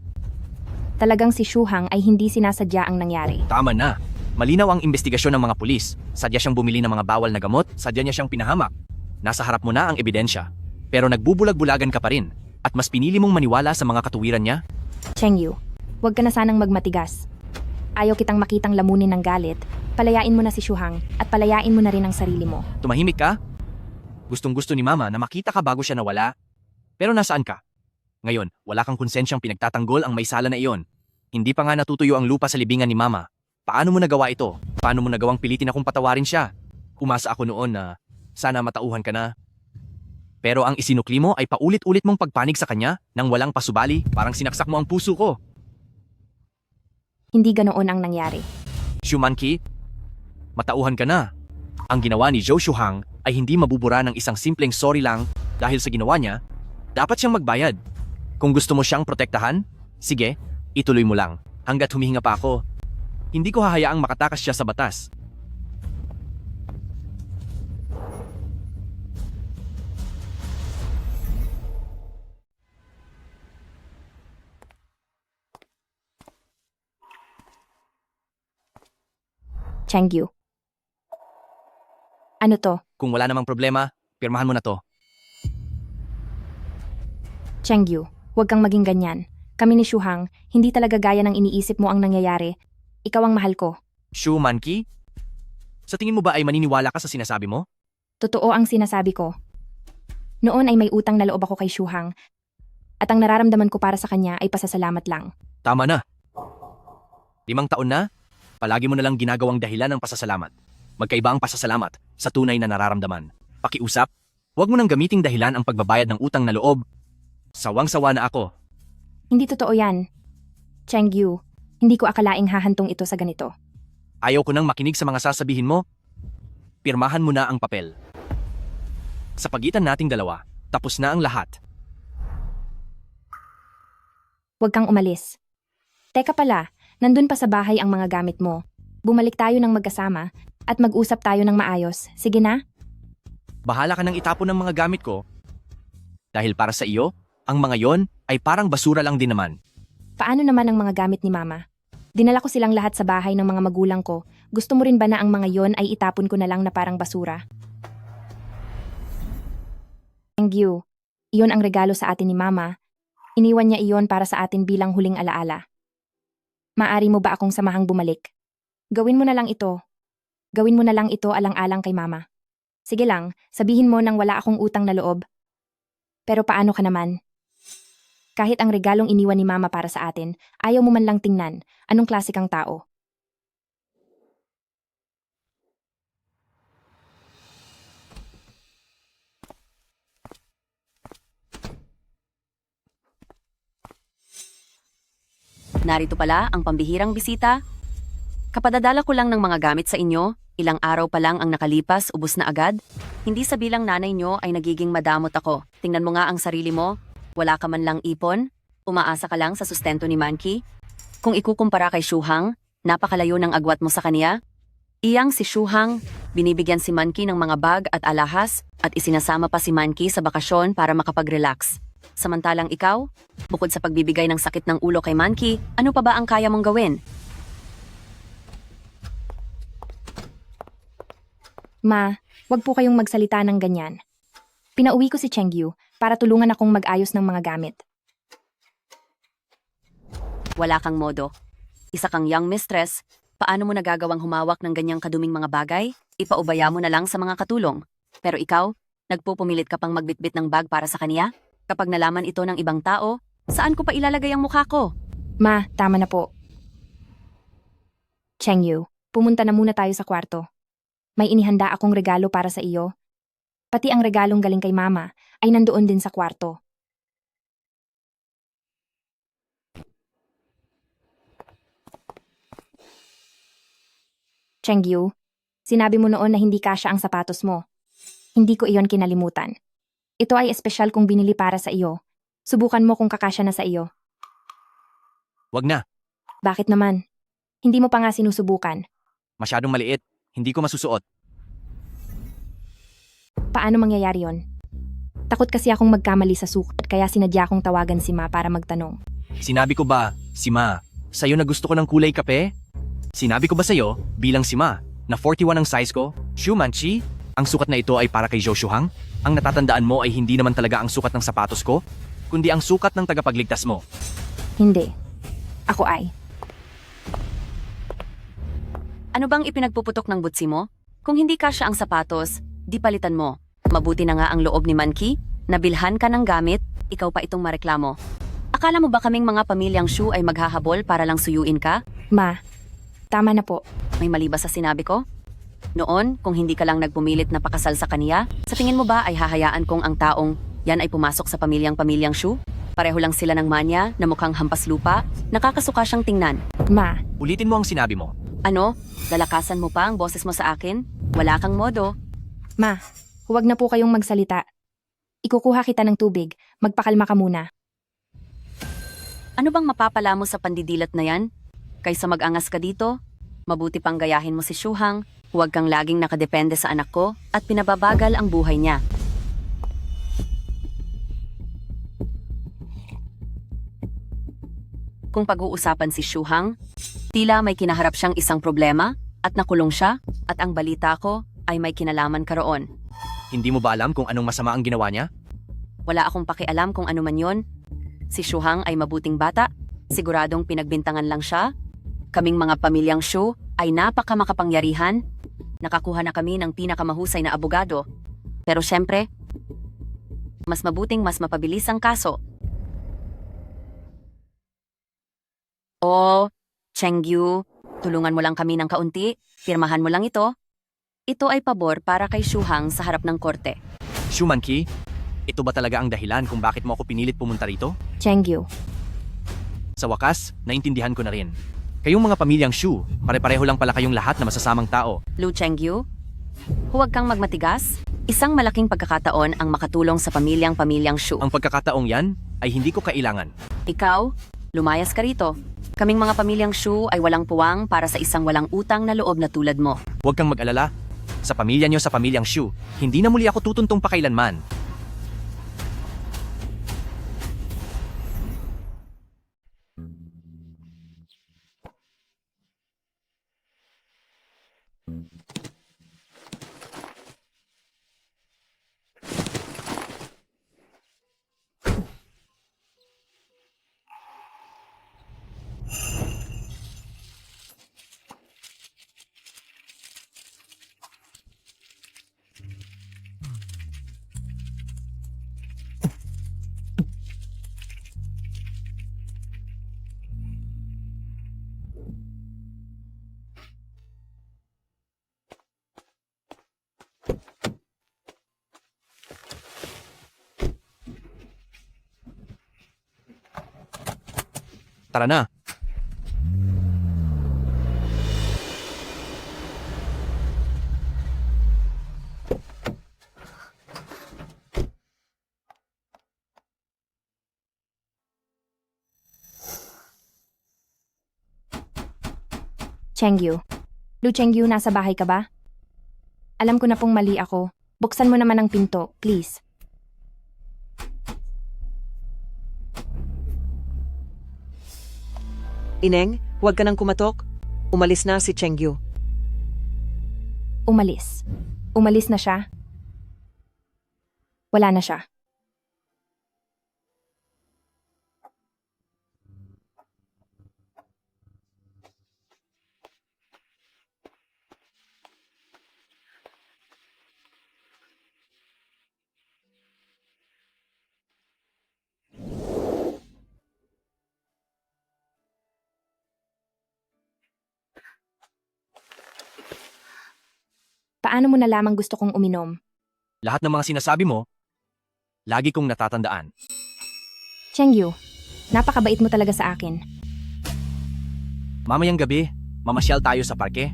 talagang si Shuhang ay hindi sinasadya ang nangyari. Tama na. Malinaw ang investigasyon ng mga pulis. Sadya siyang bumili ng mga bawal na gamot, sadya niya siyang pinahamak. Nasa harap mo na ang ebidensya. Pero nagbubulag-bulagan ka pa rin. At mas pinili mong maniwala sa mga katuwiran niya? Chengyu, huwag ka na sanang magmatigas. Ayaw kitang makitang lamunin ng galit. Palayain mo na si Shuhang at palayain mo na rin ang sarili mo. Tumahimik ka? Gustong-gusto ni Mama na makita ka bago siya nawala. Pero nasaan ka? Ngayon, wala kang konsensyang pinagtatanggol ang may sala na iyon. Hindi pa nga natutuyo ang lupa sa libingan ni Mama. Paano mo nagawa ito? Paano mo nagawang pilitin akong patawarin siya? Umasa ako noon na sana matauhan ka na. Pero ang isinukli mo ay paulit-ulit mong pagpanig sa kanya nang walang pasubali, parang sinaksak mo ang puso ko. Hindi ganoon ang nangyari. Shumanki, matauhan ka na. Ang ginawa ni Zhou Shuhang ay hindi mabubura ng isang simpleng sorry lang dahil sa ginawa niya, dapat siyang magbayad. Kung gusto mo siyang protektahan, sige, ituloy mo lang hanggat humihinga pa ako. Hindi ko hahayaang makatakas siya sa batas. Chengyu. Ano to? Kung wala namang problema, pirmahan mo na to. Chengyu, huwag kang maging ganyan. Kami ni Shuhang, hindi talaga gaya ng iniisip mo ang nangyayari. Ikaw ang mahal ko. Shumanki? Sa tingin mo ba ay maniniwala ka sa sinasabi mo? Totoo ang sinasabi ko. Noon ay may utang na loob ako kay Shuhang at ang nararamdaman ko para sa kanya ay pasasalamat lang. Tama na. 5 taon na, palagi mo na lang ginagawang dahilan ng pasasalamat. Magkaiba ang pasasalamat sa tunay na nararamdaman. Pakiusap, huwag mo nang gamiting dahilan ang pagbabayad ng utang na loob. Sawang-sawa na ako. Hindi totoo yan. Chengyu, hindi ko akalaing hahantong ito sa ganito. Ayaw ko nang makinig sa mga sasabihin mo. Pirmahan mo na ang papel. Sa pagitan nating dalawa, tapos na ang lahat. Huwag kang umalis. Teka pala, nandun pa sa bahay ang mga gamit mo. Bumalik tayo ng magkasama at mag-usap tayo ng maayos. Sige na? Bahala ka nang itapon ng mga gamit ko. Dahil para sa iyo, ang mga yon ay parang basura lang din naman. Paano naman ang mga gamit ni Mama? Dinala ko silang lahat sa bahay ng mga magulang ko. Gusto mo rin ba na ang mga yon ay itapon ko na lang na parang basura? Thank you. Iyon ang regalo sa atin ni Mama. Iniwan niya iyon para sa atin bilang huling alaala. Maari mo ba akong samahang bumalik? Gawin mo na lang ito. Gawin mo na lang ito alang-alang kay Mama. Sige lang, sabihin mo nang wala akong utang na loob. Pero paano ka naman? Kahit ang regalong iniwan ni Mama para sa atin, ayaw mo man lang tingnan anong klase kang tao. Narito pala ang pambihirang bisita. Kapadadala ko lang ng mga gamit sa inyo, ilang araw pa lang ang nakalipas, ubos na agad. Hindi sa bilang nanay nyo ay nagiging madamot ako. Tingnan mo nga ang sarili mo, wala ka man lang ipon, umaasa ka lang sa sustento ni Manki. Kung ikukumpara kay Shuhang, napakalayo ng agwat mo sa kaniya. Iyang si Shuhang, binibigyan si Manki ng mga bag at alahas at isinasama pa si Manki sa bakasyon para makapag-relax. Samantalang ikaw, bukod sa pagbibigay ng sakit ng ulo kay Manki, ano pa ba ang kaya mong gawin? Ma, wag po kayong magsalita ng ganyan. Pinauwi ko si Chengyu para tulungan akong mag-ayos ng mga gamit. Wala kang modo. Isa kang young mistress, paano mo nagagawang humawak ng ganyang kaduming mga bagay? Ipaubaya mo na lang sa mga katulong. Pero ikaw, nagpupumilit ka pang magbitbit ng bag para sa kaniya? Kapag nalaman ito ng ibang tao, saan ko pa ilalagay ang mukha ko? Ma, tama na po. Chengyu, pumunta na muna tayo sa kwarto. May inihanda akong regalo para sa iyo. Pati ang regalong galing kay mama ay nandoon din sa kwarto. Chengyu, sinabi mo noon na hindi kasya ang sapatos mo. Hindi ko iyon kinalimutan. Ito ay espesyal kong binili para sa iyo. Subukan mo kung kakasya na sa iyo. Wag na. Bakit naman? Hindi mo pa nga sinusubukan. Masyadong maliit. Hindi ko masusuot. Paano mangyayari yon? Takot kasi akong magkamali sa sukat kaya sinadya kong tawagan si Ma para magtanong. Sinabi ko ba, si Ma, sa'yo na gusto ko ng kulay kape? Sinabi ko ba sa'yo, bilang si Ma, na 41 ang size ko? Shu Manchi, ang sukat na ito ay para kay Zhou Shuhang? Ang natatandaan mo ay hindi naman talaga ang sukat ng sapatos ko, kundi ang sukat ng tagapagligtas mo. Hindi. Ako ay. Ano bang ipinagpuputok ng butsi mo? Kung hindi kasya ang sapatos, di palitan mo. Mabuti na nga ang loob ni Manki, nabilhan ka ng gamit, ikaw pa itong mareklamo. Akala mo ba kaming mga pamilyang Shu ay maghahabol para lang suyuin ka? Ma, tama na po. May mali ba sa sinabi ko? Noon, kung hindi ka lang nagpumilit na pakasal sa kaniya, sa tingin mo ba ay hahayaan kong ang taong yan ay pumasok sa pamilyang Shu? Pareho lang sila ng manya na mukhang hampas lupa, nakakasuka siyang tingnan. Ma, Ulitin mo ang sinabi mo. Ano? Lalakasan mo pa ang boses mo sa akin? Wala kang modo. Ma, huwag na po kayong magsalita. Ikukuha kita ng tubig, magpakalma ka muna. Ano bang mapapala mo sa pandidilat na yan? Kaysa mag-angas ka dito, mabuti pang gayahin mo si Shuhang, huwag kang laging nakadepende sa anak ko at pinababagal ang buhay niya. Kung pag-uusapan si Shuhang, tila may kinaharap siyang isang problema at nakulong siya at ang balita ko ay may kinalaman ka roon. Hindi mo ba alam kung anong masama ang ginawa niya? Wala akong pakialam kung ano man yon. Si Shuhang ay mabuting bata, siguradong pinagbintangan lang siya. Kaming mga pamilyang Shu ay napakamakapangyarihan. Nakakuha na kami ng pinakamahusay na abogado. Pero syempre, mas mabuting mas mapabilis ang kaso. Oh, Chengyu, tulungan mo lang kami ng kaunti, pirmahan mo lang ito. Ito ay pabor para kay Shuhang sa harap ng korte. Shu Manki, ito ba talaga ang dahilan kung bakit mo ako pinilit pumunta rito? Chengyu, Sa wakas, naintindihan ko na rin. Kayong mga pamilyang Shu, pare-pareho lang pala kayong lahat na masasamang tao. Lu Chengyu, huwag kang magmatigas. Isang malaking pagkakataon ang makatulong sa pamilyang Shu. Ang pagkakataong yan ay hindi ko kailangan. Ikaw, lumayas ka rito. Kaming mga pamilyang Shu ay walang puwang para sa isang walang utang na loob na tulad mo. Huwag kang mag-alala. Sa pamilya niyo sa pamilyang Shu, hindi na muli ako tutuntong pakailanman. Tara na. Chengyu. Lu Chengyu, nasa bahay ka ba? Alam ko na pong mali ako. Buksan mo naman ang pinto, please. Ineng, huwag ka nang kumatok. Umalis na si Chengyu. Umalis. Umalis na siya. Wala na siya. Paano mo na lamang gusto kong uminom? Lahat ng mga sinasabi mo, lagi kong natatandaan. Chengyu, napakabait mo talaga sa akin. Mamayang gabi, mamasyal tayo sa parke.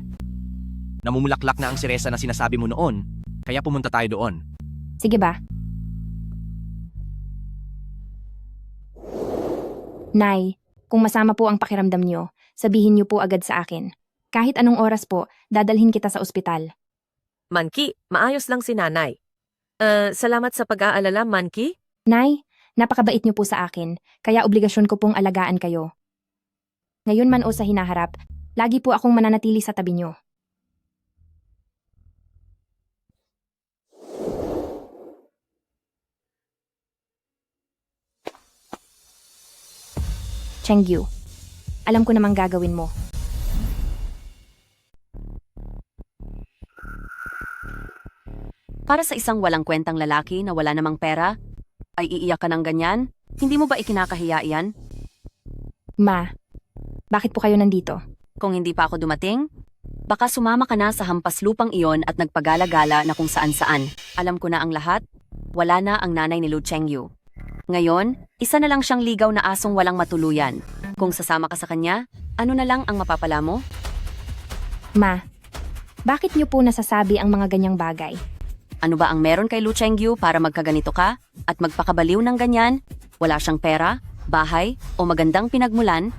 Namumulaklak na ang siresa na sinasabi mo noon, kaya pumunta tayo doon. Sige ba? Nay, kung masama po ang pakiramdam niyo, sabihin niyo po agad sa akin. Kahit anong oras po, dadalhin kita sa ospital. Manki, maayos lang si nanay. Salamat sa pag-aalala, Manki. Nay, napakabait niyo po sa akin, kaya obligasyon ko pong alagaan kayo. Ngayon man o sa hinaharap, lagi po akong mananatili sa tabi niyo. Chengyu, alam ko namang gagawin mo. Para sa isang walang kwentang lalaki na wala namang pera, ay iiyak ka ng ganyan? Hindi mo ba ikinakahiya iyan? Ma, bakit po kayo nandito? Kung hindi pa ako dumating, baka sumama ka na sa hampas lupang iyon at nagpagala-gala na kung saan-saan. Alam ko na ang lahat, wala na ang nanay ni Lu Chengyu. Ngayon, isa na lang siyang ligaw na asong walang matuluyan. Kung sasama ka sa kanya, ano na lang ang mapapala mo? Ma, bakit niyo po nasasabi ang mga ganyang bagay? Ano ba ang meron kay Lu Chengyu para magkaganito ka at magpakabaliw ng ganyan? Wala siyang pera, bahay, o magandang pinagmulan?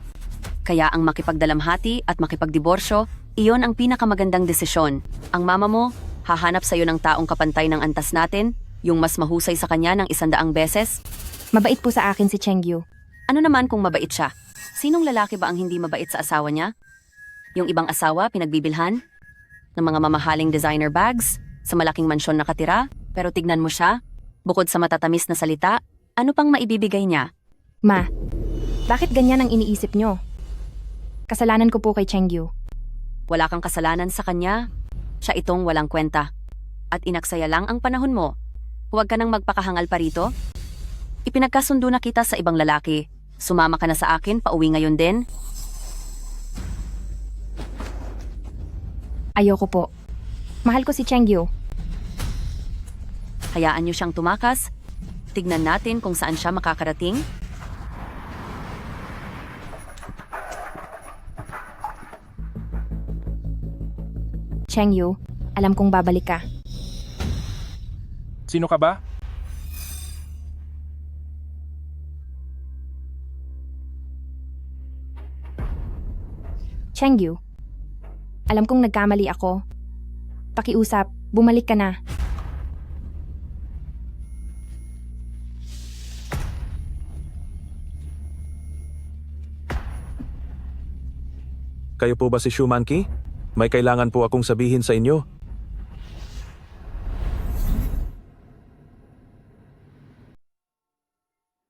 Kaya ang makipagdalamhati at makipagdiborsyo, iyon ang pinakamagandang desisyon. Ang mama mo, hahanap sa'yo ng taong kapantay ng antas natin, yung mas mahusay sa kanya ng 100 beses? Mabait po sa akin si Chengyu. Ano naman kung mabait siya? Sinong lalaki ba ang hindi mabait sa asawa niya? Yung ibang asawa pinagbibilhan? Ng mga mamahaling designer bags? Sa malaking mansyon nakatira? Pero tignan mo siya? Bukod sa matatamis na salita, ano pang maibibigay niya? Ma, bakit ganyan ang iniisip niyo? Kasalanan ko po kay Chengyu. Wala kang kasalanan sa kanya. Siya itong walang kwenta. At inaksaya lang ang panahon mo. Huwag ka nang magpakahangal pa rito. Ipinagkasundo na kita sa ibang lalaki. Sumama ka na sa akin, pauwi ngayon din. Ayoko po. Mahal ko si Chengyu. Hayaan niyo siyang tumakas. Tignan natin kung saan siya makakarating. Chengyu, alam kong babalik ka. Sino ka ba? Chengyu, alam kong nagkamali ako. Pakiusap, bumalik ka na. Kayo po ba si Shumanki? May kailangan po akong sabihin sa inyo.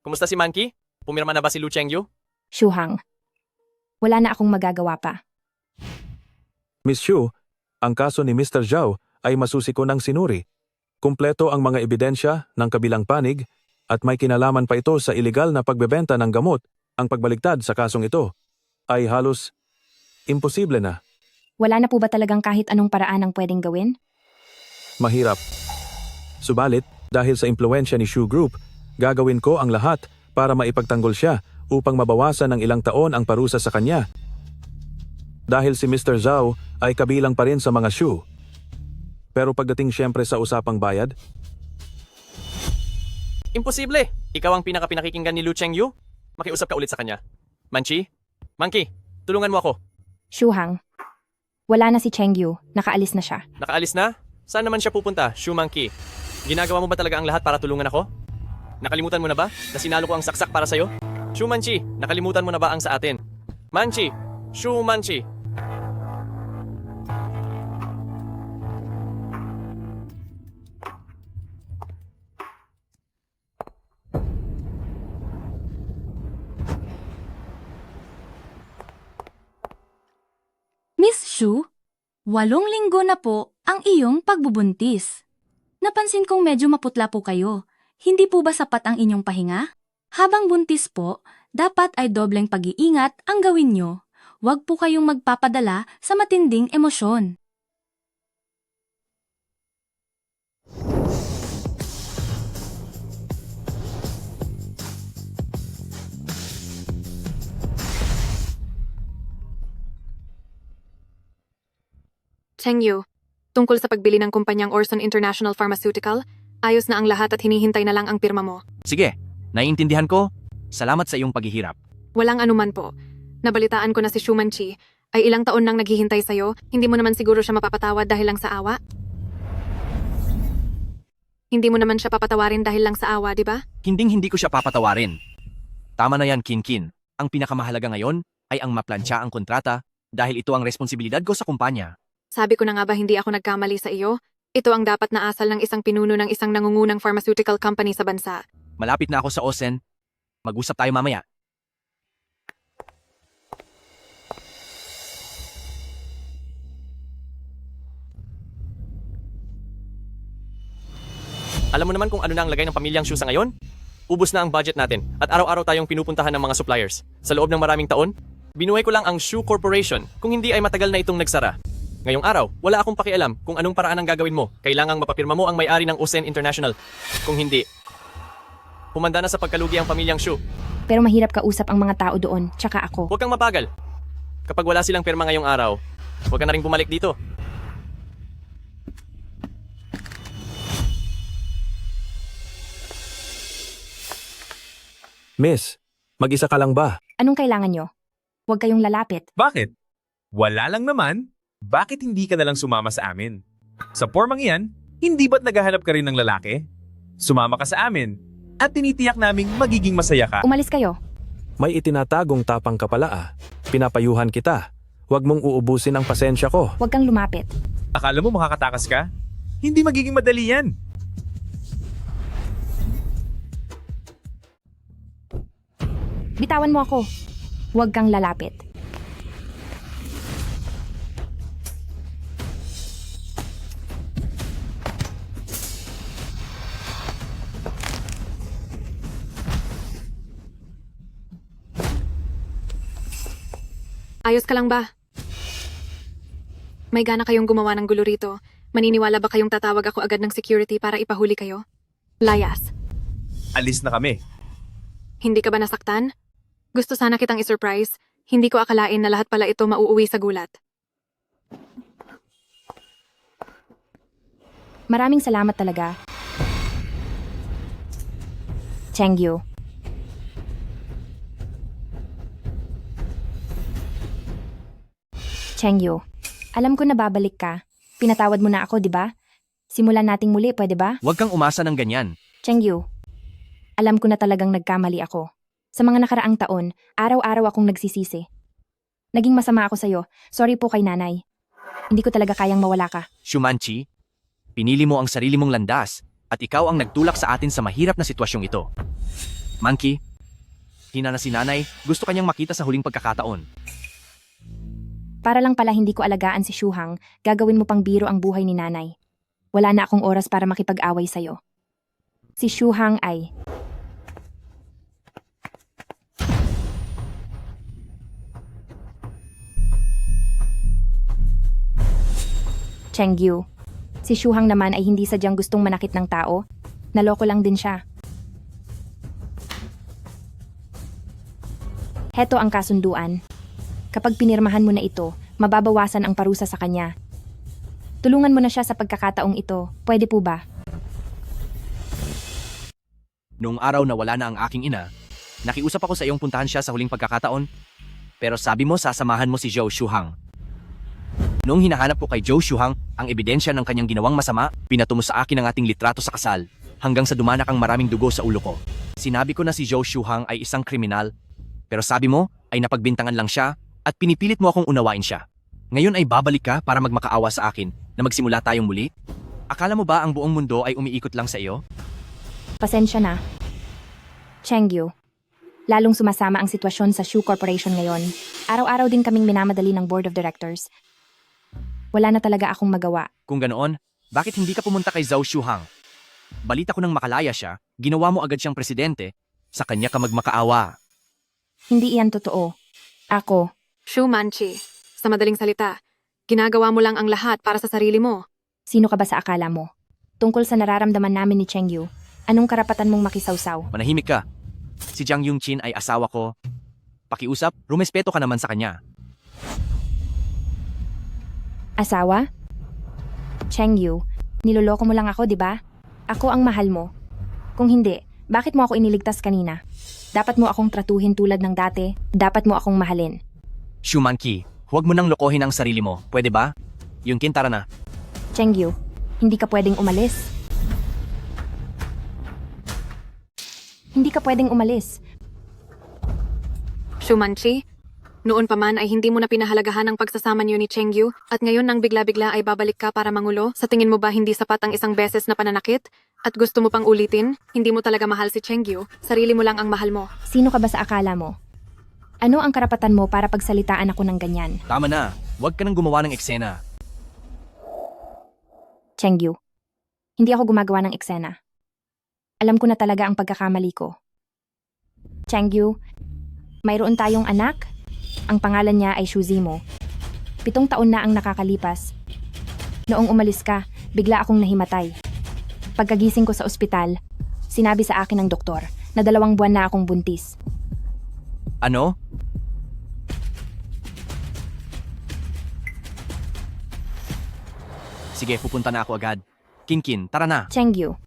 Kumusta si Manki? Pumirma na ba si Lu Chengyu? Shuhang, wala na akong magagawa pa. Miss Shu, ang kaso ni Mr. Zhao ay masusi ko ng sinuri. Kumpleto ang mga ebidensya ng kabilang panig at may kinalaman pa ito sa ilegal na pagbebenta ng gamot. Ang pagbaligtad sa kasong ito ay halos imposible na. Wala na po ba talagang kahit anong paraan ang pwedeng gawin? Mahirap. Subalit, dahil sa impluensya ni Shu Group, gagawin ko ang lahat para maipagtanggol siya upang mabawasan ng ilang taon ang parusa sa kanya. Dahil si Mr. Zhao ay kabilang pa rin sa mga Shu. Pero pagdating siyempre sa usapang bayad, Imposible! Ikaw ang pinakapinakikinggan ni Lu Chengyu? Makiusap ka ulit sa kanya. Manchi? Manki, tulungan mo ako. Shuhang, wala na si Chengyu, nakaalis na siya. Nakaalis na? Saan naman siya pupunta, Shu Manki? Ginagawa mo ba talaga ang lahat para tulungan ako? Nakalimutan mo na ba na sinalo ko ang saksak para sa'yo? Shu Manchi, nakalimutan mo na ba ang sa atin? Manchi! Shu Manchi! Miss Shu, 8 linggo na po ang iyong pagbubuntis. Napansin kong medyo maputla po kayo. Hindi po ba sapat ang inyong pahinga? Habang buntis po, dapat ay dobleng pag-iingat ang gawin nyo. Huwag po kayong magpapadala sa matinding emosyon. Chengyu, tungkol sa pagbili ng kumpanyang Orson International Pharmaceutical, ayos na ang lahat at hinihintay na lang ang pirma mo. Sige, naiintindihan ko. Salamat sa iyong paghihirap. Walang anuman po. Nabalitaan ko na si Shumanchi ay ilang taon nang naghihintay sa'yo, hindi mo naman siguro siya mapapatawad dahil lang sa awa? Hindi mo naman siya papatawarin dahil lang sa awa, di ba? Hinding-hindi ko siya papatawarin. Tama na yan, Kinkin. Ang pinakamahalaga ngayon ay ang maplantsa ang kontrata dahil ito ang responsibilidad ko sa kumpanya. Sabi ko na nga ba hindi ako nagkamali sa iyo? Ito ang dapat na asal ng isang pinuno ng isang nangungunang pharmaceutical company sa bansa. Malapit na ako sa Osen. Mag-usap tayo mamaya. Alam mo naman kung ano na ang lagay ng pamilyang Shu sa ngayon? Ubus na ang budget natin at araw-araw tayong pinupuntahan ng mga suppliers. Sa loob ng maraming taon, binuhay ko lang ang Shu Corporation kung hindi ay matagal na itong nagsara. Ngayong araw, wala akong pakialam kung anong paraan ang gagawin mo. Kailangang mapapirma mo ang may-ari ng Osen International. Kung hindi, humanda na sa pagkalugi ang pamilyang Shu. Pero mahirap kausap ang mga tao doon, tsaka ako. Huwag kang mapagal. Kapag wala silang pirma ngayong araw, huwag ka na rin bumalik dito. Miss, mag-isa ka lang ba? Anong kailangan nyo? Huwag kayong lalapit. Bakit? Wala lang naman. Bakit hindi ka nalang sumama sa amin? Sa pormang iyan, hindi ba't naghahanap ka rin ng lalaki? Sumama ka sa amin at tinitiyak naming magiging masaya ka. Umalis kayo. May itinatagong tapang ka pala ah. Pinapayuhan kita. Huwag mong uubusin ang pasensya ko. Huwag kang lumapit. Akala mo makakatakas ka? Hindi magiging madali yan. Bitawan mo ako. Huwag kang lalapit. Ayos ka lang ba? May gana kayong gumawa ng gulo rito. Maniniwala ba kayong tatawag ako agad ng security para ipahuli kayo? Layas. Alis na kami. Hindi ka ba nasaktan? Gusto sana kitang isurprise. Hindi ko akalain na lahat pala ito mauuwi sa gulat. Maraming salamat talaga. Chengyu. Chengyu, alam ko na babalik ka. Pinatawad mo na ako, di ba? Simulan nating muli, pwede ba? Huwag kang umasa ng ganyan. Chengyu, alam ko na talagang nagkamali ako. Sa mga nakaraang taon, araw-araw akong nagsisisi. Naging masama ako sa'yo. Sorry po kay nanay. Hindi ko talaga kayang mawala ka. Shumanchi, pinili mo ang sarili mong landas at ikaw ang nagtulak sa atin sa mahirap na sitwasyong ito. Monkey, hina na si nanay, gusto kanyang makita sa huling pagkakataon. Para lang pala hindi ko alagaan si Shuhang, gagawin mo pang biro ang buhay ni nanay. Wala na akong oras para makipag-away sa'yo. Si Shuhang ay... Chengyu. Si Shuhang naman ay hindi sadyang gustong manakit ng tao. Naloko lang din siya. Heto ang kasunduan. Kapag pinirmahan mo na ito, mababawasan ang parusa sa kanya. Tulungan mo na siya sa pagkakataong ito. Pwede po ba? Noong araw na wala na ang aking ina, nakiusap ako sa iyong puntahan siya sa huling pagkakataon, pero sabi mo sasamahan mo si Zhou Shuhang. Noong hinahanap ko kay Zhou Shuhang ang ebidensya ng kanyang ginawang masama, pinato mo sa akin ang ating litrato sa kasal, hanggang sa dumanak ang maraming dugo sa ulo ko. Sinabi ko na si Zhou Shuhang ay isang kriminal, pero sabi mo ay napagbintangan lang siya at pinipilit mo akong unawain siya. Ngayon ay babalik ka para magmakaawa sa akin na magsimula tayong muli? Akala mo ba ang buong mundo ay umiikot lang sa iyo? Pasensya na. Chengyu. Lalong sumasama ang sitwasyon sa Shu Corporation ngayon. Araw-araw din kaming minamadali ng Board of Directors. Wala na talaga akong magawa. Kung ganoon, bakit hindi ka pumunta kay Zhou Shuhang? Balita ko nang makalaya siya, ginawa mo agad siyang presidente, sa kanya ka magmakaawa. Hindi iyan totoo. Ako. Shumanchi, sa madaling salita, ginagawa mo lang ang lahat para sa sarili mo. Sino ka ba sa akala mo? Tungkol sa nararamdaman namin ni Chengyu, anong karapatan mong makisawsaw? Manahimik ka. Si Jiang Yongqin ay asawa ko. Pakiusap, rumespeto ka naman sa kanya. Asawa? Chengyu, niloloko mo lang ako, di ba? Ako ang mahal mo. Kung hindi, bakit mo ako iniligtas kanina? Dapat mo akong tratuhin tulad ng dati. Dapat mo akong mahalin. Shu Manqi, huwag mo nang lokohin ang sarili mo, pwede ba? Yunkin, tara na. Chengyu, hindi ka pwedeng umalis. Hindi ka pwedeng umalis. Shumanchi, noon pa man ay hindi mo na pinahalagahan ang pagsasama niyo ni Chengyu at ngayon nang bigla-bigla ay babalik ka para mangulo? Sa tingin mo ba hindi sapat ang isang beses na pananakit? At gusto mo pang ulitin? Hindi mo talaga mahal si Chengyu. Sarili mo lang ang mahal mo. Sino ka ba sa akala mo? Ano ang karapatan mo para pagsalitaan ako ng ganyan? Tama na, huwag ka nang gumawa ng eksena. Chengyu, hindi ako gumagawa ng eksena. Alam ko na talaga ang pagkakamali ko. Chengyu, mayroon tayong anak. Ang pangalan niya ay Shuzimo. 7 taon na ang nakakalipas. Noong umalis ka, bigla akong nahimatay. Pagkagising ko sa ospital, sinabi sa akin ng doktor na 2 buwan na akong buntis. Ano? Sige, pupunta na ako agad. Kinkin, tara na. Chengyu.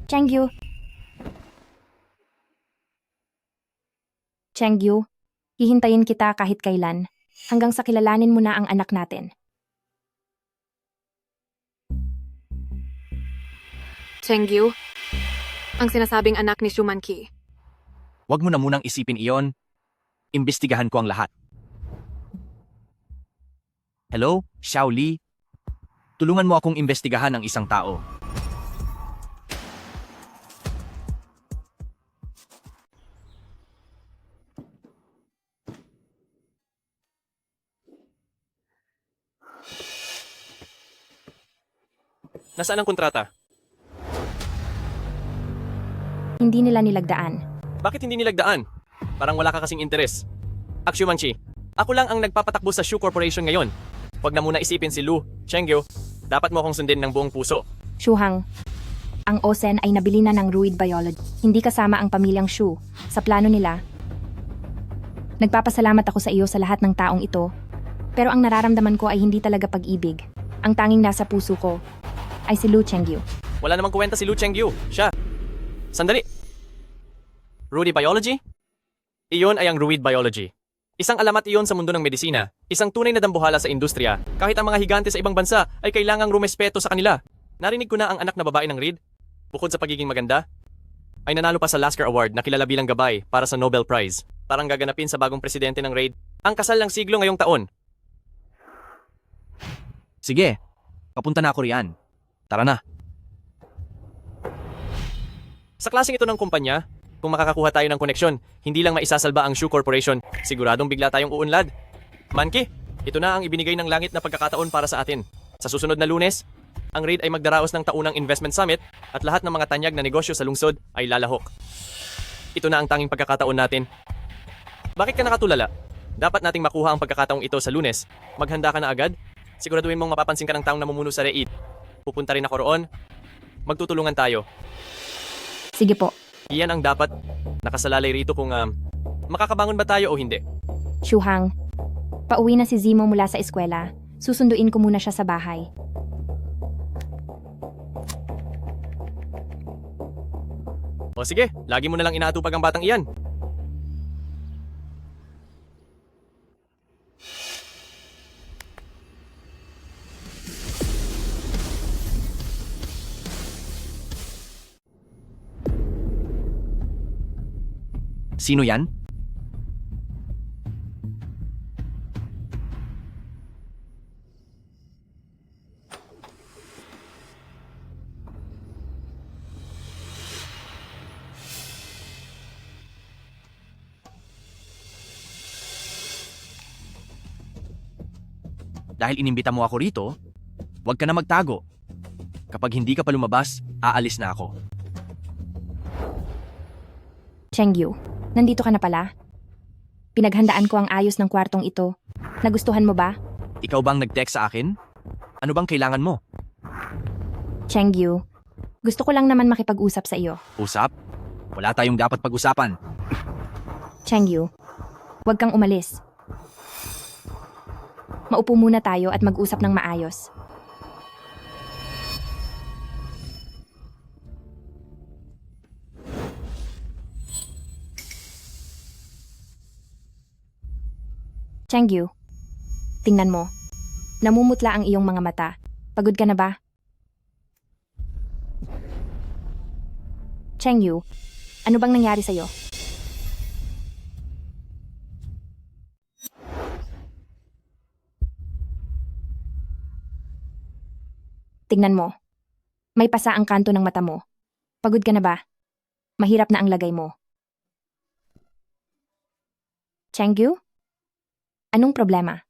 Chengyu. Chengyu, hihintayin kita kahit kailan, hanggang sa kilalanin mo na ang anak natin. Chengyu, ang sinasabing anak ni Shumanqi. Huwag mo na munang isipin iyon. Imbestigahan ko ang lahat. Hello, Xiao Li? Tulungan mo akong imbestigahan ang isang tao. Nasaan ang kontrata? Hindi nila nilagdaan. Bakit hindi nilagdaan? Parang wala ka kasing interes. Shumanqi, ako lang ang nagpapatakbo sa Shu Corporation ngayon. Huwag na muna isipin si Lu, Chengyu. Dapat mo akong sundin ng buong puso. Shuhang, ang Osen ay nabili na ng Ruid Biology. Hindi kasama ang pamilyang Shu sa plano nila. Nagpapasalamat ako sa iyo sa lahat ng taong ito. Pero ang nararamdaman ko ay hindi talaga pag-ibig. Ang tanging nasa puso ko ay si Lu Chengyu. Wala namang kuwenta si Lu Chengyu. Siya. Sandali. Rudy Biology? Iyon ay ang Ruid Biology. Isang alamat iyon sa mundo ng medisina. Isang tunay na dambuhala sa industriya. Kahit ang mga higante sa ibang bansa ay kailangang rumespeto sa kanila. Narinig ko na ang anak na babae ng Reed, bukod sa pagiging maganda, ay nanalo pa sa Lasker Award na kilala bilang gabay para sa Nobel Prize. Parang gaganapin sa bagong presidente ng Reid ang kasal ng siglo ngayong taon. Sige, papunta na ako riyan. Tara na. Sa klaseng ito ng kumpanya, kung makakakuha tayo ng koneksyon, hindi lang maisasalba ang Shu Corporation, siguradong bigla tayong uunlad. Manki, ito na ang ibinigay ng langit na pagkakataon para sa atin. Sa susunod na Lunes, ang Reid ay magdaraos ng taunang investment summit at lahat ng mga tanyag na negosyo sa lungsod ay lalahok. Ito na ang tanging pagkakataon natin. Bakit ka nakatulala? Dapat nating makuha ang pagkakataong ito sa Lunes. Maghanda ka na agad. Siguraduhin mong mapapansin ka ng taong namumuno sa Reid. Pupunta rin ako roon. Magtutulungan tayo. Sige po. Iyan ang dapat nakasalalay rito kung makakabangon ba tayo o hindi. Shuhang, pauwi na si Zimo mula sa eskwela. Susunduin ko muna siya sa bahay. O sige, lagi mo na lang inaatupag ang batang iyan. Sino yan? Dahil inimbita mo ako rito, huwag ka na magtago. Kapag hindi ka pa lumabas, aalis na ako. Chengyu, nandito ka na pala? Pinaghandaan ko ang ayos ng kwartong ito. Nagustuhan mo ba? Ikaw bang nag-text sa akin? Ano bang kailangan mo? Chengyu, gusto ko lang naman makipag-usap sa iyo. Usap? Wala tayong dapat pag-usapan. Chengyu, huwag kang umalis. Maupo muna tayo at mag-usap ng maayos. Chengyu, tingnan mo. Namumutla ang iyong mga mata. Pagod ka na ba? Chengyu, ano bang nangyari sa'yo? Tingnan mo. May pasa ang kanto ng mata mo. Pagod ka na ba? Mahirap na ang lagay mo. Chengyu? Anong problema?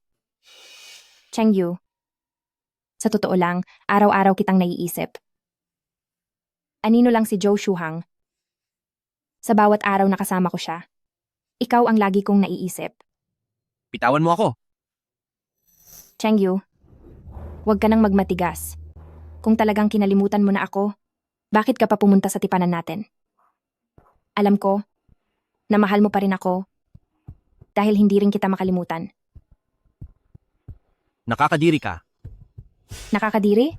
Chengyu, sa totoo lang, araw-araw kitang naiisip. Anino lang si Zhou Shuhang. Sa bawat araw na kasama ko siya, ikaw ang lagi kong naiisip. Bitawan mo ako. Chengyu, huwag ka nang magmatigas. Kung talagang kinalimutan mo na ako, bakit ka pa pumunta sa tipanan natin? Alam ko, na mahal mo pa rin ako, dahil hindi rin kita makalimutan. Nakakadiri ka. Nakakadiri?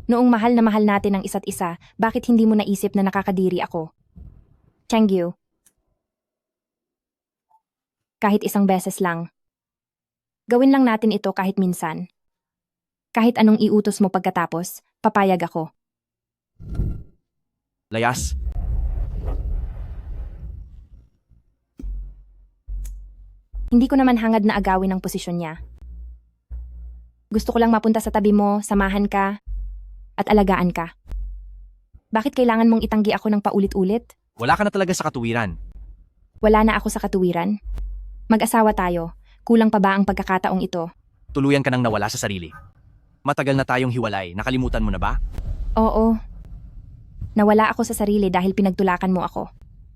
Noong mahal na mahal natin ang isa't isa, bakit hindi mo naisip na nakakadiri ako? Chengyu, kahit isang beses lang. Gawin lang natin ito kahit minsan. Kahit anong iutos mo pagkatapos, papayag ako. Layas. Hindi ko naman hangad na agawin ang posisyon niya. Gusto ko lang mapunta sa tabi mo, samahan ka, at alagaan ka. Bakit kailangan mong itanggi ako ng paulit-ulit? Wala ka na talaga sa katuwiran. Wala na ako sa katuwiran. Mag-asawa tayo. Kulang pa ba ang pagkakataong ito? Tuluyan ka nang nawala sa sarili. Matagal na tayong hiwalay. Nakalimutan mo na ba? Oo. Nawala ako sa sarili dahil pinagtulakan mo ako.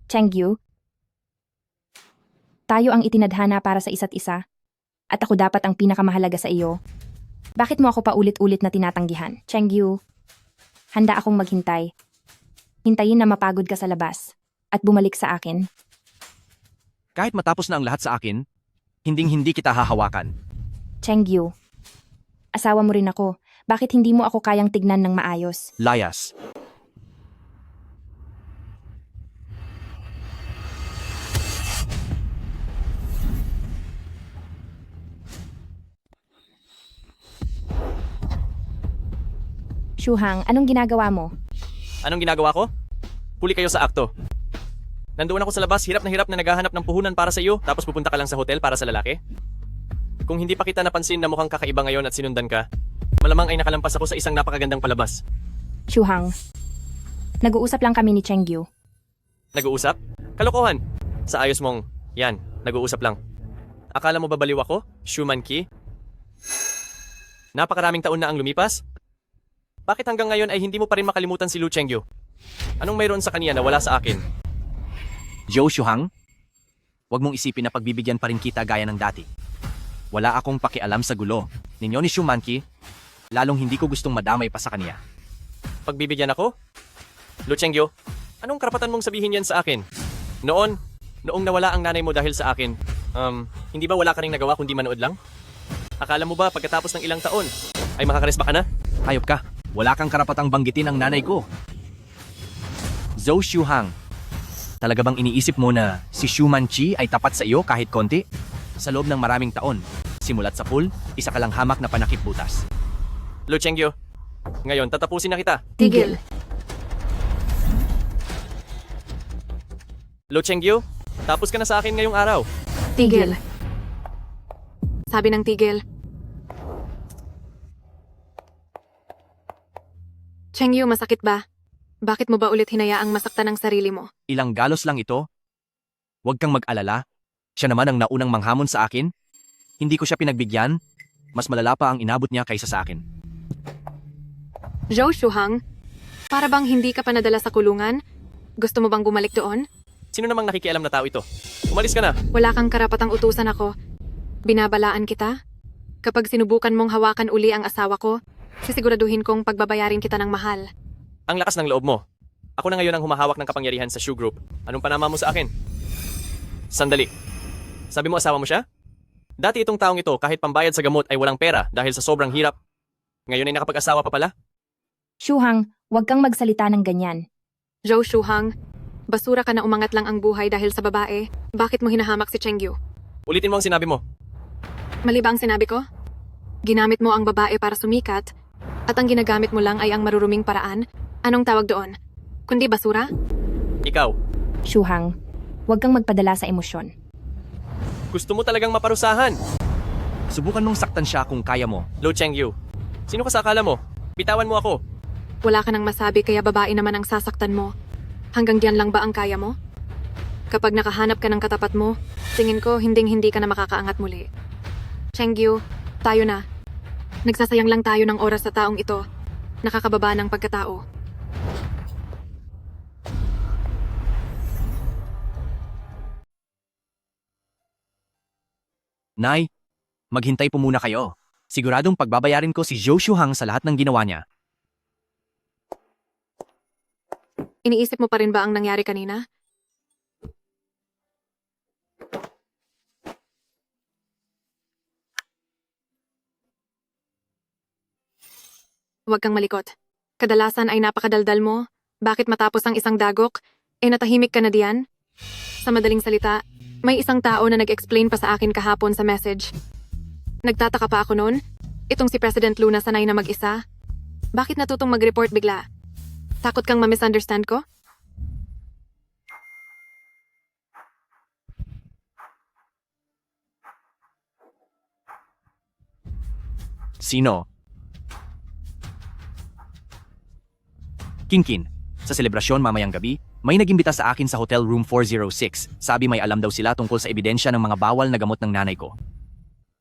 Chengyu, tayo ang itinadhana para sa isa't isa. At ako dapat ang pinakamahalaga sa iyo. Bakit mo ako paulit-ulit na tinatanggihan? Chengyu, handa akong maghintay. Hintayin na mapagod ka sa labas. At bumalik sa akin. Kahit matapos na ang lahat sa akin, hinding-hindi kita hahawakan. Chengyu, asawa mo rin ako. Bakit hindi mo ako kayang tignan ng maayos? Layas. Shuhang, anong ginagawa mo? Anong ginagawa ko? Huli kayo sa akto. Nandoon ako sa labas, hirap na naghahanap ng puhunan para sa iyo, tapos pupunta ka lang sa hotel para sa lalaki? Kung hindi pa kita napansin na mukhang kakaiba ngayon at sinundan ka, malamang ay nakalampas ako sa isang napakagandang palabas. Shuhang, nag-uusap lang kami ni Chengyu. Nag-uusap? Kalokohan. Sa ayos mong, yan, nag-uusap lang. Akala mo ba baliw ako? Shuman Ki? Napakaraming taon na ang lumipas? Bakit hanggang ngayon ay hindi mo pa rin makalimutan si Lu Chengyu? Anong mayroon sa kanya na wala sa akin? Zhou Shuhang, huwag mong isipin na pagbibigyan pa rin kita gaya ng dati. Wala akong pakialam sa gulo ninyo ni Shumanki, lalong hindi ko gustong madamay pa sa kanya. Pagbibigyan ako? Lu Chengyu, anong karapatan mong sabihin yan sa akin? Noong nawala ang nanay mo dahil sa akin, hindi ba wala ka ring nagawa kundi manood lang? Akala mo ba pagkatapos ng ilang taon, ay makakaresba ka na? Hayop ka, wala kang karapatang banggitin ang nanay ko. Zhou Shuhang, talaga bang iniisip mo na si Shuman Chi ay tapat sa iyo kahit konti? Sa loob ng maraming taon, simulat sa pool, isa ka lang hamak na panakip butas. Lu Chengyu, ngayon tatapusin na kita. Tigil. Lu Chengyu, tapos ka na sa akin ngayong araw. Tigil. Sabi ng tigil. Chengyu, masakit ba? Bakit mo ba ulit hinayaang masaktan ang sarili mo? Ilang galos lang ito. Huwag kang mag-alala. Siya naman ang naunang manghamon sa akin. Hindi ko siya pinagbigyan. Mas malala pa ang inabot niya kaysa sa akin. Zhou Shuhang, para bang hindi ka pa nadala sa kulungan? Gusto mo bang bumalik doon? Sino namang nakikialam na tao ito? Umalis ka na. Wala kang karapatang utusan ako. Binabalaan kita. Kapag sinubukan mong hawakan uli ang asawa ko, sisiguraduhin kong pagbabayarin kita ng mahal. Ang lakas ng loob mo. Ako na ngayon ang humahawak ng kapangyarihan sa Shu Group. Anong panama mo sa akin? Sandali. Sabi mo asawa mo siya? Dati itong taong ito kahit pambayad sa gamot ay walang pera dahil sa sobrang hirap. Ngayon ay nakapag-asawa pa pala? Shuhang, huwag kang magsalita ng ganyan. Zhou Shuhang, basura ka na umangat lang ang buhay dahil sa babae. Bakit mo hinahamak si Chengyu? Ulitin mo ang sinabi mo. Mali ba ang sinabi ko? Ginamit mo ang babae para sumikat, at ang ginagamit mo lang ay ang maruruming paraan? Anong tawag doon? Kundi basura? Ikaw, Shuhang, huwag kang magpadala sa emosyon. gusto mo talagang maparusahan. Subukan mong saktan siya kung kaya mo. Lo Chengyu, sino ka sa akala mo? Bitawan mo ako. Wala ka nang masabi kaya babae naman ang sasaktan mo. Hanggang diyan lang ba ang kaya mo? Kapag nakahanap ka ng katapat mo, tingin ko hinding-hindi ka na makakaangat muli. Chengyu, tayo na. Nagsasayang lang tayo ng oras sa taong ito. Nakakababa ng pagkatao. Nay, maghintay po muna kayo. Siguradong pagbabayarin ko si Zhou Shuhang sa lahat ng ginawa niya. Iniisip mo pa rin ba ang nangyari kanina? Huwag kang malikot. Kadalasan ay napakadaldal mo. Bakit matapos ang isang dagok, natahimik ka na diyan? Sa madaling salita, may isang tao na nag-explain pa sa akin kahapon sa message. Nagtataka pa ako noon. Itong si President Luna sanay na mag-isa. Bakit natutong mag-report bigla? Takot kang ma-misunderstand ko? Sino? Kinkin, sa selebrasyon mamayang gabi, may nagimbita sa akin sa Hotel Room 406. Sabi may alam daw sila tungkol sa ebidensya ng mga bawal na gamot ng nanay ko.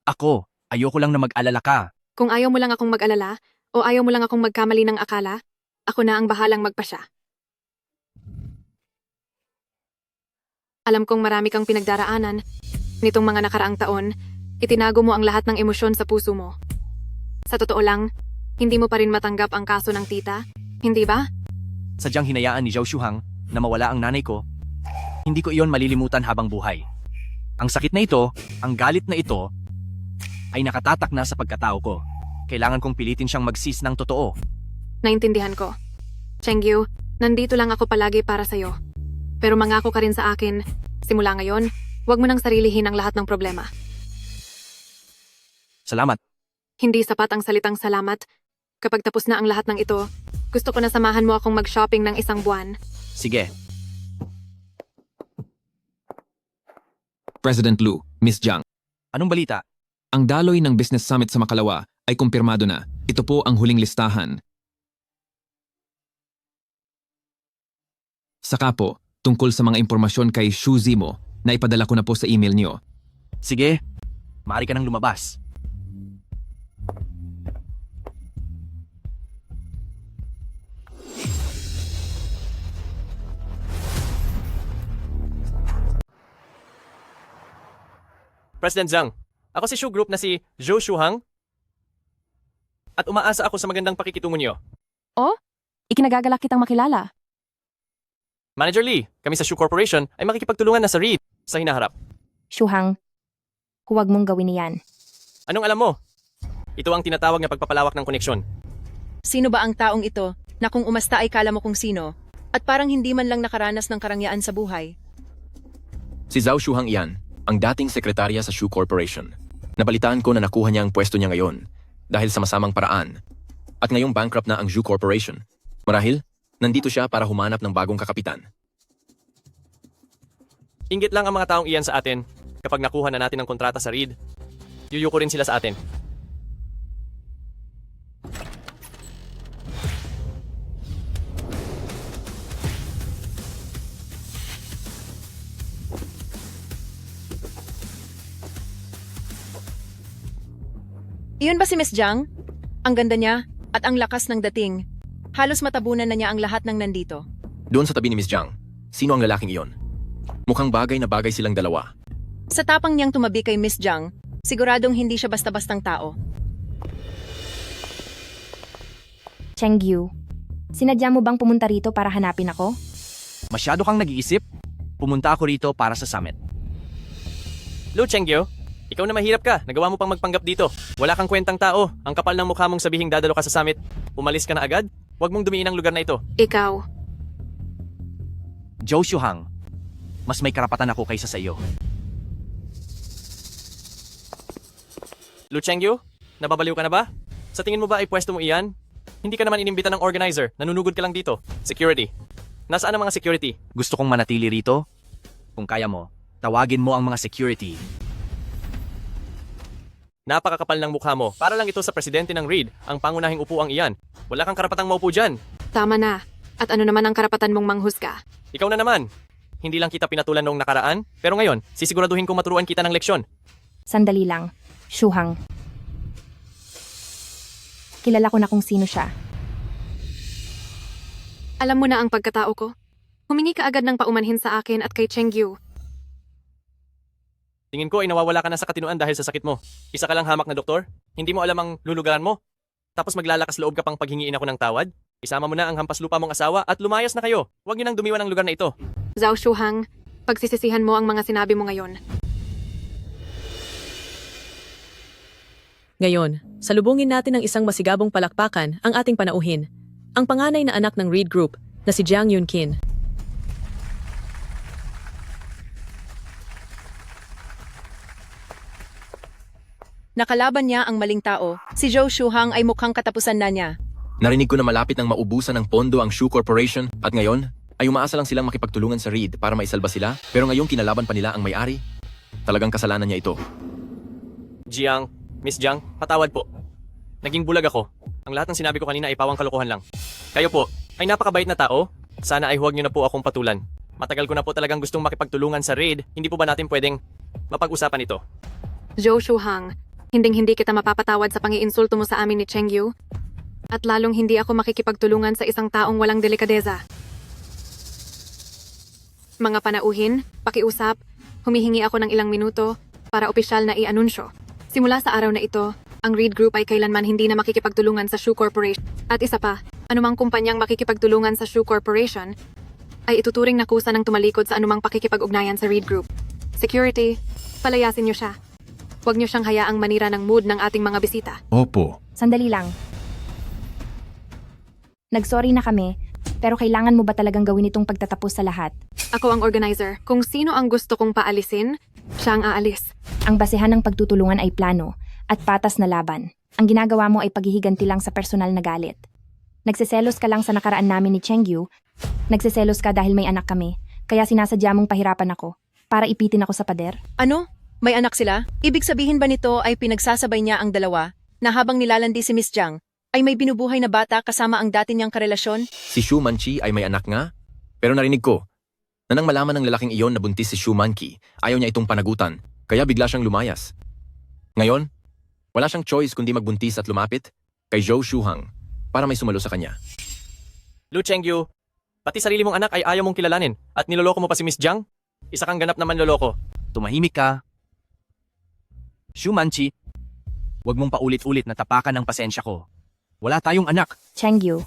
Ako, ayoko lang na mag-alala ka. Kung ayaw mo lang akong mag-alala, o ayaw mo lang akong magkamali ng akala, ako na ang bahalang magpasya. Alam kong marami kang pinagdaraanan. Nitong mga nakaraang taon, itinago mo ang lahat ng emosyon sa puso mo. Sa totoo lang, hindi mo pa rin matanggap ang kaso ng tita, hindi ba? Sadyang hinayaan ni Zhou Shuhang na mawala ang nanay ko. Hindi ko iyon malilimutan habang buhay. Ang sakit na ito, ang galit na ito, ay nakatatak na sa pagkatao ko. Kailangan kong pilitin siyang magsis ng totoo. Naintindihan ko. Chengyu, nandito lang ako palagi para sa'yo. Pero mangako ka rin sa akin, simula ngayon, huwag mo nang sarilihin ang lahat ng problema. Salamat. Hindi sapat ang salitang salamat. Kapag tapos na ang lahat ng ito, gusto ko na samahan mo akong mag-shopping ng isang buwan. Sige. President Lu, Miss Jiang. Anong balita? Ang daloy ng Business Summit sa Makalawa ay kumpirmado na. Ito po ang huling listahan. Saka po, tungkol sa mga impormasyon kay Shu Zimo, na ipadala ko na po sa email niyo. Sige, maaari ka nang lumabas. President Zhang, ako si Shu Group na si Zhou Shuhang. At umaasa ako sa magandang pakikitungo niyo. Oh? Ikinagagalak kitang makilala. Manager Lee, kami sa Shu Corporation ay makikipagtulungan na sa REIT sa hinaharap. Shuhang, huwag mong gawin niyan. Anong alam mo? Ito ang tinatawag na pagpapalawak ng koneksyon. Sino ba ang taong ito na kung umasta ay kala mo kung sino at parang hindi man lang nakaranas ng karangyaan sa buhay? Si Zhao Shuhang iyan, ang dating sekretarya sa Shu Corporation. Nabalitaan ko na nakuha niya ang pwesto niya ngayon dahil sa masamang paraan. At ngayong bankrupt na ang Shu Corporation. Marahil, nandito siya para humanap ng bagong kakapitan. Inggit lang ang mga taong iyan sa atin. Kapag nakuha na natin ang kontrata sa REIT, yuyuko rin sila sa atin. Iyon ba si Miss Jiang? Ang ganda niya at ang lakas ng dating. Halos matabunan na niya ang lahat ng nandito. Doon sa tabi ni Miss Jiang, sino ang lalaking iyon? Mukhang bagay na bagay silang dalawa. Sa tapang niyang tumabi kay Miss Jiang, siguradong hindi siya basta-bastang tao. Chengyu, sinadya mo bang pumunta rito para hanapin ako? Masyado kang nag-iisip? Pumunta ako rito para sa summit. Lu Chengyu, ikaw na mahirap ka. Nagawa mo pang magpanggap dito. Wala kang kwentang tao. Ang kapal ng mukha mong sabihing dadalo ka sa summit. Umalis ka na agad? Huwag mong dumiin ang lugar na ito. Ikaw. Zhou Shuhang, mas may karapatan ako kaysa sa iyo. Lu Chengyu, nababaliw ka na ba? Sa tingin mo ba ay pwesto mo iyan? Hindi ka naman inimbita ng organizer, nanunugod ka lang dito. Security. Nasaan ang mga security? Gusto kong manatili rito? Kung kaya mo, tawagin mo ang mga security. Napakakapal ng mukha mo. Para lang ito sa presidente ng Reed, ang pangunahing upuang iyan. Wala kang karapatang maupo dyan. Tama na. At ano naman ang karapatan mong manghusga? Ikaw na naman. Hindi lang kita pinatulan noong nakaraan, pero ngayon, sisiguraduhin kong maturuan kita ng leksyon. Sandali lang. Shuhang. Kilala ko na kung sino siya. Alam mo na ang pagkatao ko. Humingi ka agad ng paumanhin sa akin at kay Chengyu. Tingin ko ay nawawala ka na sa katinuan dahil sa sakit mo. Isa ka lang hamak na doktor? Hindi mo alam ang lulugaran mo? Tapos maglalakas loob ka pang paghingiin ako ng tawad? Isama mo na ang hampas lupa mong asawa at lumayas na kayo. Huwag niyo nang dumiwan ang lugar na ito. Zhao Shuhang, pagsisisihan mo ang mga sinabi mo ngayon. Ngayon, salubungin natin ng isang masigabong palakpakan ang ating panauhin. Ang panganay na anak ng Reed Group na si Jiang Yunkin. Nakalaban niya ang maling tao. Si Zhou Shuhang ay mukhang katapusan na niya. Narinig ko na malapit nang maubusan ng pondo ang Shu Corporation at ngayon ay umaasa lang silang makipagtulungan sa Reed para maisalba sila pero ngayong kinalaban pa nila ang may-ari. Talagang kasalanan niya ito. Jiang, Miss Jiang, patawad po. Naging bulag ako. Ang lahat ng sinabi ko kanina ay pawang kalokohan lang. Kayo po, ay napakabait na tao. Sana ay huwag niyo na po akong patulan. Matagal ko na po talagang gustong makipagtulungan sa Reed. Hindi po ba natin pwedeng mapag-usapan ito? Zhou Shuhang, hinding-hindi kita mapapatawad sa pangiinsulto mo sa amin ni Chengyu. At lalong hindi ako makikipagtulungan sa isang taong walang delikadeza. Mga panauhin, pakiusap, humihingi ako ng ilang minuto para opisyal na i-anunsyo. Simula sa araw na ito, ang Reed Group ay kailanman hindi na makikipagtulungan sa Shu Corporation. At isa pa, anumang kumpanyang makikipagtulungan sa Shu Corporation ay ituturing na kusa ng tumalikod sa anumang pakikipag-ugnayan sa Reed Group. Security, palayasin niyo siya. Huwag niyo siyang hayaang manira ng mood ng ating mga bisita. Opo. Sandali lang. Nagsorry na kami, pero kailangan mo ba talagang gawin itong pagtatapos sa lahat? Ako ang organizer. Kung sino ang gusto kong paalisin, siya ang aalis. Ang basehan ng pagtutulungan ay plano at patas na laban. Ang ginagawa mo ay paghihiganti lang sa personal na galit. Nagseselos ka lang sa nakaraan namin ni Chengyu. Nagseselos ka dahil may anak kami, kaya sinasadya mong pahirapan ako para ipitin ako sa pader. Ano? May anak sila? Ibig sabihin ba nito ay pinagsasabay niya ang dalawa na habang nilalandi si Miss Jiang ay may binubuhay na bata kasama ang dati niyang karelasyon? Si Shu Manqi ay may anak nga? Pero narinig ko na nang malaman ng lalaking iyon na buntis si Shu Manqi, ayaw niya itong panagutan, kaya bigla siyang lumayas. Ngayon, wala siyang choice kundi magbuntis at lumapit kay Zhou Shuhang para may sumalo sa kanya. Lu Chengyu, pati sarili mong anak ay ayaw mong kilalanin at niloloko mo pa si Miss Jiang? Isa kang ganap na manloloko. Tumahimik ka. Shu Manqi, huwag mong paulit-ulit na tapakan ng pasensya ko. Wala tayong anak. Chengyu,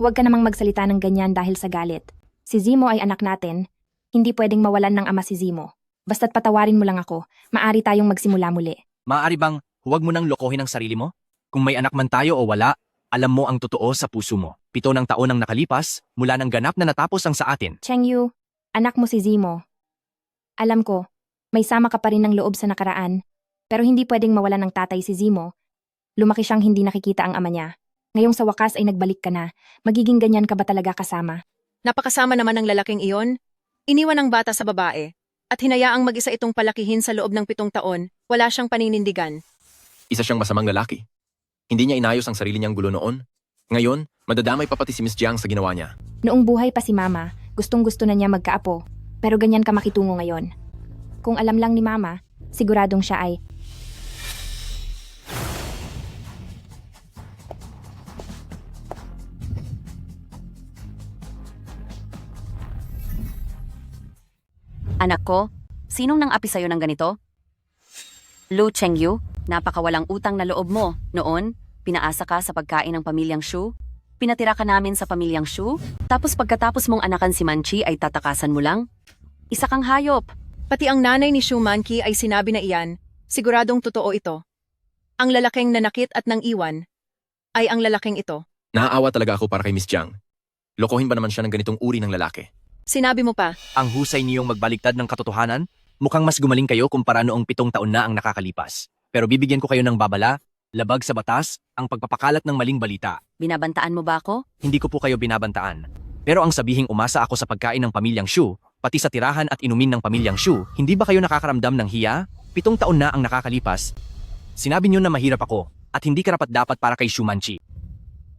huwag ka namang magsalita ng ganyan dahil sa galit. Si Zimo ay anak natin. Hindi pwedeng mawalan ng ama si Zimo. Basta't patawarin mo lang ako, maari tayong magsimula muli. Maaari bang huwag mo nang lokohin ang sarili mo? Kung may anak man tayo o wala, alam mo ang totoo sa puso mo. 7 ng taon ang nakalipas, mula ng ganap na natapos ang sa atin. Chengyu, anak mo si Zimo. Alam ko, may sama ka pa rin ng loob sa nakaraan, pero hindi pwedeng mawalan ng tatay si Zimo. Lumaki siyang hindi nakikita ang ama niya. Ngayong sa wakas ay nagbalik ka na. Magiging ganyan ka ba talaga kasama? Napakasama naman ng lalaking iyon. Iniwan ang bata sa babae at hinayaang mag-isa itong palakihin sa loob ng 7 taon. Wala siyang paninindigan. Isa siyang masamang lalaki. Hindi niya inayos ang sarili niyang gulo noon. Ngayon, madadamay pa pati si Miss Jiang sa ginawa niya. Noong buhay pa si Mama, gustong-gusto na niya magkaapo. Pero ganyan ka makitungo ngayon. Kung alam lang ni Mama, siguradong siya ay... Anak ko, sinong nang api sa'yo ng ganito? Lu Chengyu, napakawalang utang na loob mo. Noon, pinaasa ka sa pagkain ng pamilyang Shu. Pinatira ka namin sa pamilyang Shu. Tapos pagkatapos mong anakan si Manqi ay tatakasan mo lang? Isa kang hayop. Pati ang nanay ni Shu Manqi ay sinabi na iyan. Siguradong totoo ito. Ang lalaking nanakit at nang iwan ay ang lalaking ito. Naaawa talaga ako para kay Miss Jiang. Lokohin ba naman siya ng ganitong uri ng lalaki? Sinabi mo pa. Ang husay niyong magbaligtad ng katotohanan? Mukhang mas gumaling kayo kumpara noong 7 taon na ang nakakalipas. Pero bibigyan ko kayo ng babala, labag sa batas, ang pagpapakalat ng maling balita. Binabantaan mo ba ako? Hindi ko po kayo binabantaan. Pero ang sabihing umasa ako sa pagkain ng pamilyang Shu, pati sa tirahan at inumin ng pamilyang Shu, hindi ba kayo nakakaramdam ng hiya? 7 taon na ang nakakalipas. Sinabi niyo na mahirap ako, at hindi karapat-dapat para kay Shu Manchi.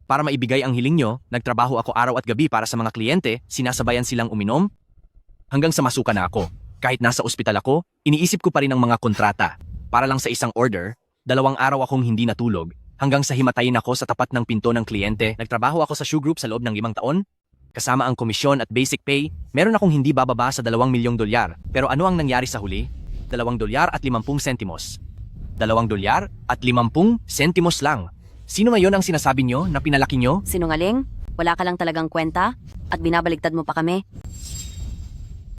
Para maibigay ang hiling nyo, nagtrabaho ako araw at gabi para sa mga kliyente, sinasabayan silang uminom, hanggang sa masuka na ako. Kahit nasa ospital ako, iniisip ko pa rin ang mga kontrata. Para lang sa isang order, 2 araw akong hindi natulog, hanggang sa himatayin ako sa tapat ng pinto ng kliyente. Nagtrabaho ako sa Shu Group sa loob ng 5 taon. Kasama ang komisyon at basic pay, meron akong hindi bababa sa 2 milyong dolyar. Pero ano ang nangyari sa huli? 2 dolyar at 50 sentimos. 2 dolyar at 50 sentimos lang. Sino ngayon ang sinasabi nyo na pinalaki nyo? Sinungaling? Wala ka lang talagang kwenta? At binabaligtad mo pa kami?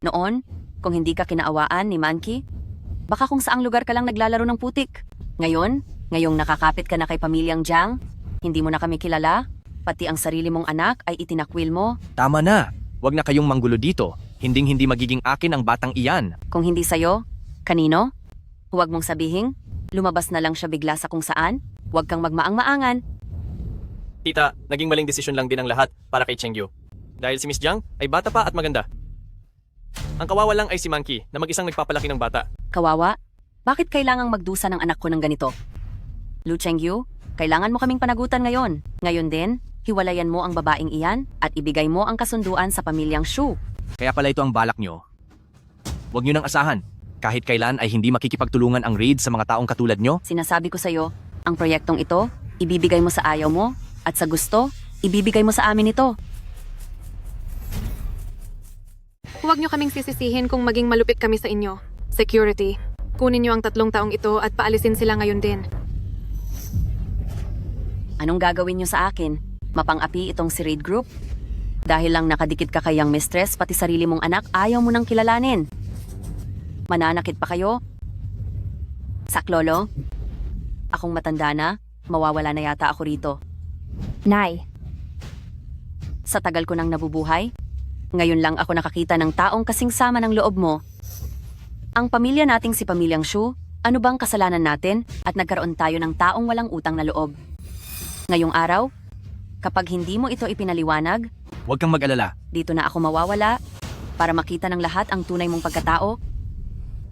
Noon, kung hindi ka kinaawaan ni Manki, baka kung saang lugar ka lang naglalaro ng putik. Ngayong nakakapit ka na kay pamilyang Jiang, hindi mo na kami kilala, pati ang sarili mong anak ay itinakwil mo. Tama na. Huwag na kayong manggulo dito. Hinding-hindi magiging akin ang batang iyan. Kung hindi sayo, kanino? Huwag mong sabihin, lumabas na lang siya bigla sa kung saan. Huwag kang magmaang-maangan. Tita, naging maling desisyon lang din ang lahat para kay Chengyu. Dahil si Miss Jiang ay bata pa at maganda. Ang kawawa lang ay si Monkey na mag-isang nagpapalaki ng bata. Kawawa? Bakit kailangang magdusa ng anak ko ng ganito? Lu Chengyu, kailangan mo kaming panagutan ngayon. Ngayon din, hiwalayan mo ang babaeng iyan at ibigay mo ang kasunduan sa pamilyang Shu. Kaya pala ito ang balak nyo. Huwag nyo nang asahan. Kahit kailan ay hindi makikipagtulungan ang raid sa mga taong katulad nyo. Sinasabi ko sa'yo, ang proyektong ito, ibibigay mo sa ayaw mo, at sa gusto, ibibigay mo sa amin ito. Huwag niyo kaming sisisihin kung maging malupit kami sa inyo. Security. Kunin niyo ang 3 taong ito at paalisin sila ngayon din. Anong gagawin niyo sa akin? Mapang-api itong si Raid Group? Dahil lang nakadikit ka kayang mistress, pati sarili mong anak, ayaw mo nang kilalanin. Mananakit pa kayo? Saklolo? Akong matanda na, mawawala na yata ako rito. Nay, Sa tagal ko nang nabubuhay, ngayon lang ako nakakita ng taong kasing sama ng loob mo. Ang pamilya nating si Pamilyang Shu, ano bang kasalanan natin at nagkaroon tayo ng taong walang utang na loob? Ngayong araw, kapag hindi mo ito ipinaliwanag, huwag kang mag-alala. dito na ako mawawala para makita ng lahat ang tunay mong pagkatao.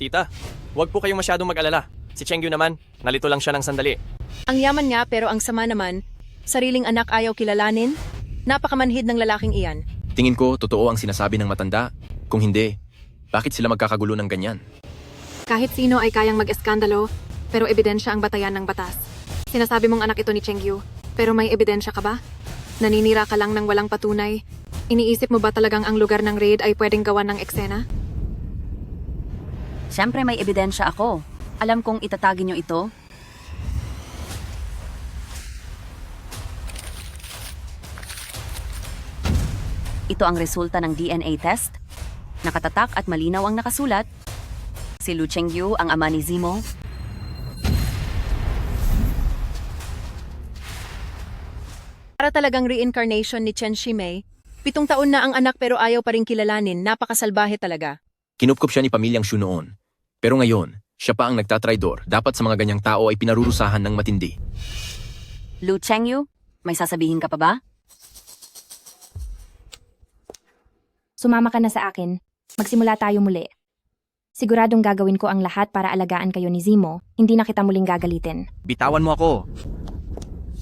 Tita, huwag po kayong masyadong mag-alala. Si Chengyu naman, nalito lang siya ng sandali. Ang yaman nga pero ang sama naman, sariling anak ayaw kilalanin? Napakamanhid ng lalaking iyan. Tingin ko, totoo ang sinasabi ng matanda. Kung hindi, bakit sila magkakagulo ng ganyan? Kahit sino ay kayang mag-eskandalo, pero ebidensya ang batayan ng batas. Sinasabi mong anak ito ni Chengyu, pero may ebidensya ka ba? Naninira ka lang ng walang patunay. Iniisip mo ba talagang ang lugar ng raid ay pwedeng gawan ng eksena? Siyempre may ebidensya ako. Alam kong itatagin nyo ito. Ito ang resulta ng DNA test. Nakatatak at malinaw ang nakasulat. Si Lu Chengyu ang ama ni Zimo. Para talagang reincarnation ni Chen Shimei, 7 taon na ang anak pero ayaw pa rin kilalanin, napakasalbahe talaga. Kinupkop siya ni pamilyang Shu noon. Pero ngayon, siya pa ang nagtatraidor. Dapat sa mga ganyang tao ay pinarurusahan ng matindi. Lu Chengyu, may sasabihin ka pa ba? sumama ka na sa akin. Magsimula tayo muli. Siguradong gagawin ko ang lahat para alagaan kayo ni Zimo, hindi na kita muling gagalitin. Bitawan mo ako.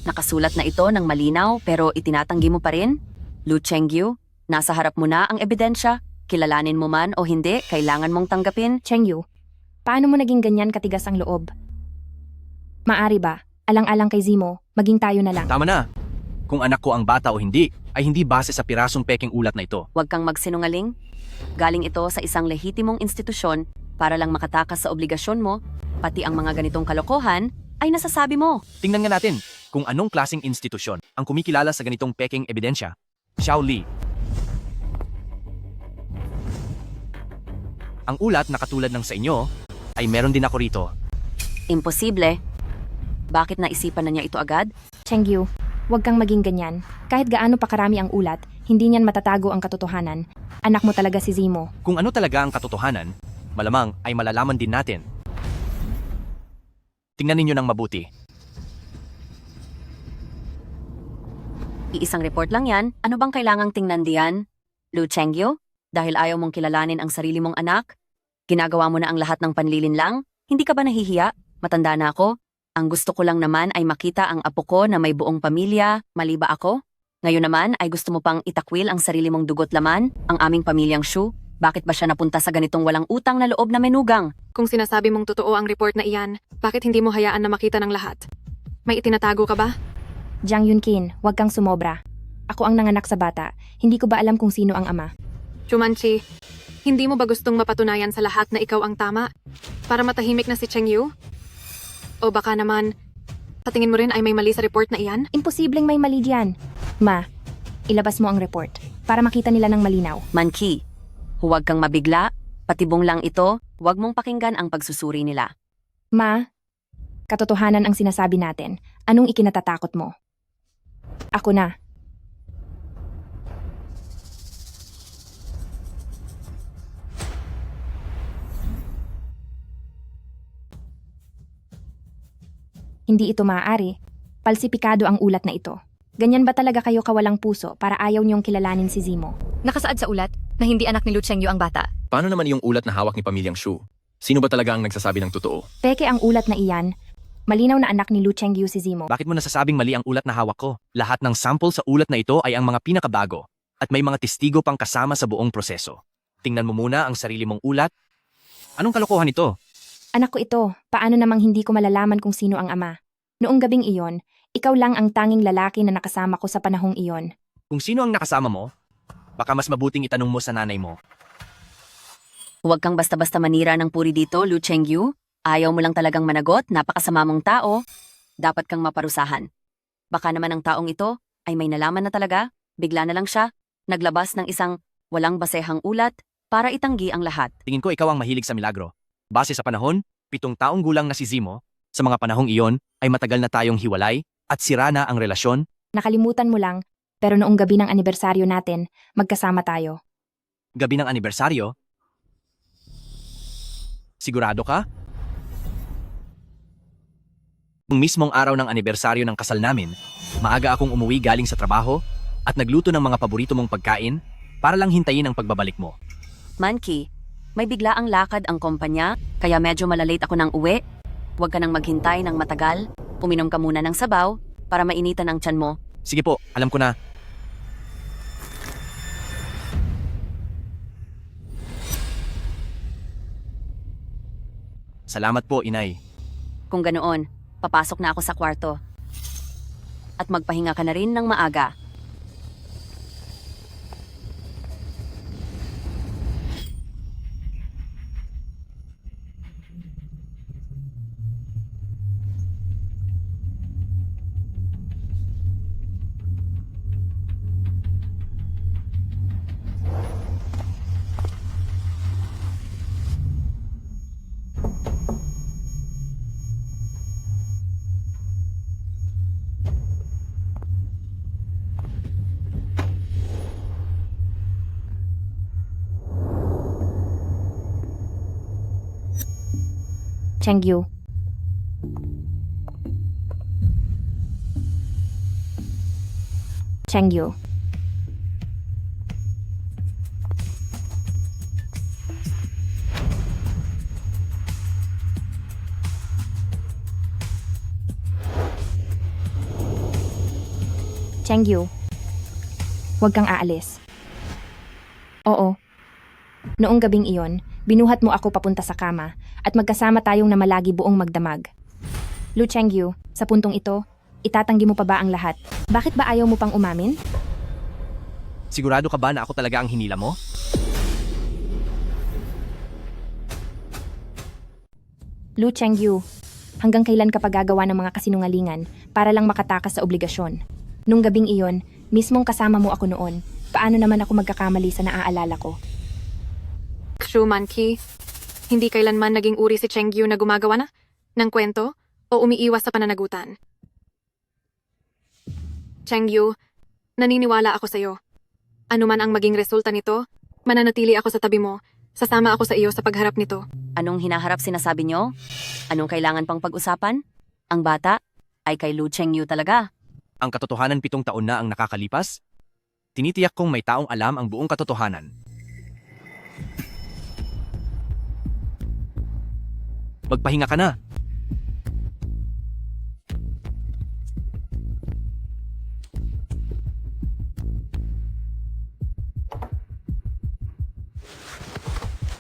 Nakasulat na ito ng malinaw pero itinatanggi mo pa rin? Lu Chengyu, nasa harap mo na ang ebidensya. Kilalanin mo man o hindi, kailangan mong tanggapin. Chengyu, paano mo naging ganyan katigas ang loob? Maari ba, alang-alang kay Zimo, maging tayo na lang. Tama na. Kung anak ko ang bata o hindi, ay hindi base sa pirasong peking ulat na ito. Huwag kang magsinungaling. Galing ito sa isang lehitimong institusyon para lang makatakas sa obligasyon mo, pati ang mga ganitong kalokohan ay nasasabi mo. Tingnan nga natin kung anong klaseng institusyon ang kumikilala sa ganitong peking ebidensya. Shaoli. Ang ulat na katulad ng sa inyo ay meron din ako rito. Imposible. Bakit naisipan na niya ito agad? Chengyu, huwag kang maging ganyan. Kahit gaano pa karami ang ulat, hindi niyan matatago ang katotohanan. Anak mo talaga si Zimo. Kung ano talaga ang katotohanan, malamang ay malalaman din natin. Tingnan ninyo ng mabuti. Iisang report lang yan. Ano bang kailangang tingnan diyan? Lu Chengyu? Dahil ayaw mong kilalanin ang sarili mong anak? Ginagawa mo na ang lahat ng panlilinlang? Hindi ka ba nahihiya? Matanda na ako. Ang gusto ko lang naman ay makita ang apo ko na may buong pamilya, mali ba ako? Ngayon naman ay gusto mo pang itakwil ang sarili mong dugot laman, ang aming pamilyang Shu? Bakit ba siya napunta sa ganitong walang utang na loob na menugang? Kung sinasabi mong totoo ang report na iyan, bakit hindi mo hayaan na makita ng lahat? May itinatago ka ba? Jang Yunkin, huwag kang sumobra. Ako ang nanganak sa bata. Hindi ko ba alam kung sino ang ama? Chumanchi, hindi mo ba gustong mapatunayan sa lahat na ikaw ang tama? Para matahimik na si Chengyu? O baka naman, sa tingin mo rin ay may mali sa report na iyan? Imposibleng may mali diyan. Ma, ilabas mo ang report para makita nila ng malinaw. Manki, huwag kang mabigla. Patibong lang ito. Huwag mong pakinggan ang pagsusuri nila. Ma, katotohanan ang sinasabi natin. Anong ikinatatakot mo? Ako na. Hindi ito maaari. Palsipikado ang ulat na ito. Ganyan ba talaga kayo kawalang puso para ayaw niyong kilalanin si Zimo? Nakasaad sa ulat na hindi anak ni Lu Chengyu ang bata. Paano naman yung ulat na hawak ni pamilyang Shu? Sino ba talaga ang nagsasabi ng totoo? Peke ang ulat na iyan. Malinaw na anak ni Lu Chengyu si Zimo. Bakit mo nasasabing mali ang ulat na hawak ko? Lahat ng sample sa ulat na ito ay ang mga pinakabago at may mga testigo pang kasama sa buong proseso. Tingnan mo muna ang sarili mong ulat. Anong kalokohan ito? Anak ko ito, paano namang hindi ko malalaman kung sino ang ama? Noong gabing iyon, ikaw lang ang tanging lalaki na nakasama ko sa panahong iyon. Kung sino ang nakasama mo, baka mas mabuting itanong mo sa nanay mo. Huwag kang basta-basta manira ng puri dito, Lu Chengyu. Ayaw mo lang talagang managot, napakasama mong tao. Dapat kang maparusahan. Baka naman ang taong ito ay may nalaman na talaga, bigla na lang siya, naglabas ng isang walang basehang ulat para itanggi ang lahat. Tingin ko ikaw ang mahilig sa milagro. Base sa panahon, 7 taong gulang na si Zimo, sa mga panahong iyon ay matagal na tayong hiwalay at sira na ang relasyon. Nakalimutan mo lang, pero noong gabi ng anibersaryo natin, magkasama tayo. Gabi ng anibersaryo? Sigurado ka? Nung mismong araw ng anibersaryo ng kasal namin, maaga akong umuwi galing sa trabaho at nagluto ng mga paborito mong pagkain para lang hintayin ang pagbabalik mo. Manki, may bigla ang lakad ang kumpanya, kaya medyo malalate ako ng uwi. Huwag ka nang maghintay ng matagal. Uminom ka muna ng sabaw para mainitan ang tiyan mo. Sige po, alam ko na. Salamat po, inay. Kung ganoon, papasok na ako sa kwarto. At magpahinga ka na rin ng maaga. Chengyu. Chengyu. Chengyu. Huwag kang aalis. Oo. Noong gabing iyon, binuhat mo ako papunta sa kama at magkasama tayong namalagi buong magdamag. Lu Chengyu, sa puntong ito, itatanggi mo pa ba ang lahat? Bakit ba ayaw mo pang umamin? Sigurado ka ba na ako talaga ang hinila mo? Lu Chengyu, hanggang kailan ka pa gagawa ng mga kasinungalingan para lang makatakas sa obligasyon? Nung gabing iyon, mismong kasama mo ako noon. Paano naman ako magkakamali sa naaalala ko? Shu Manki, hindi kailanman naging uri si Chengyu na gumagawa na ng kwento o umiiwas sa pananagutan. Chengyu, naniniwala ako sa'yo. Ano man ang maging resulta nito, mananatili ako sa tabi mo Sasama ako sa iyo sa pagharap nito. Anong hinaharap sinasabi nyo? Anong kailangan pang pag-usapan? Ang bata ay kay Lu Chengyu talaga. Ang katotohanan 7 taon na ang nakakalipas? Tinitiyak kong may taong alam ang buong katotohanan. Magpahinga ka na.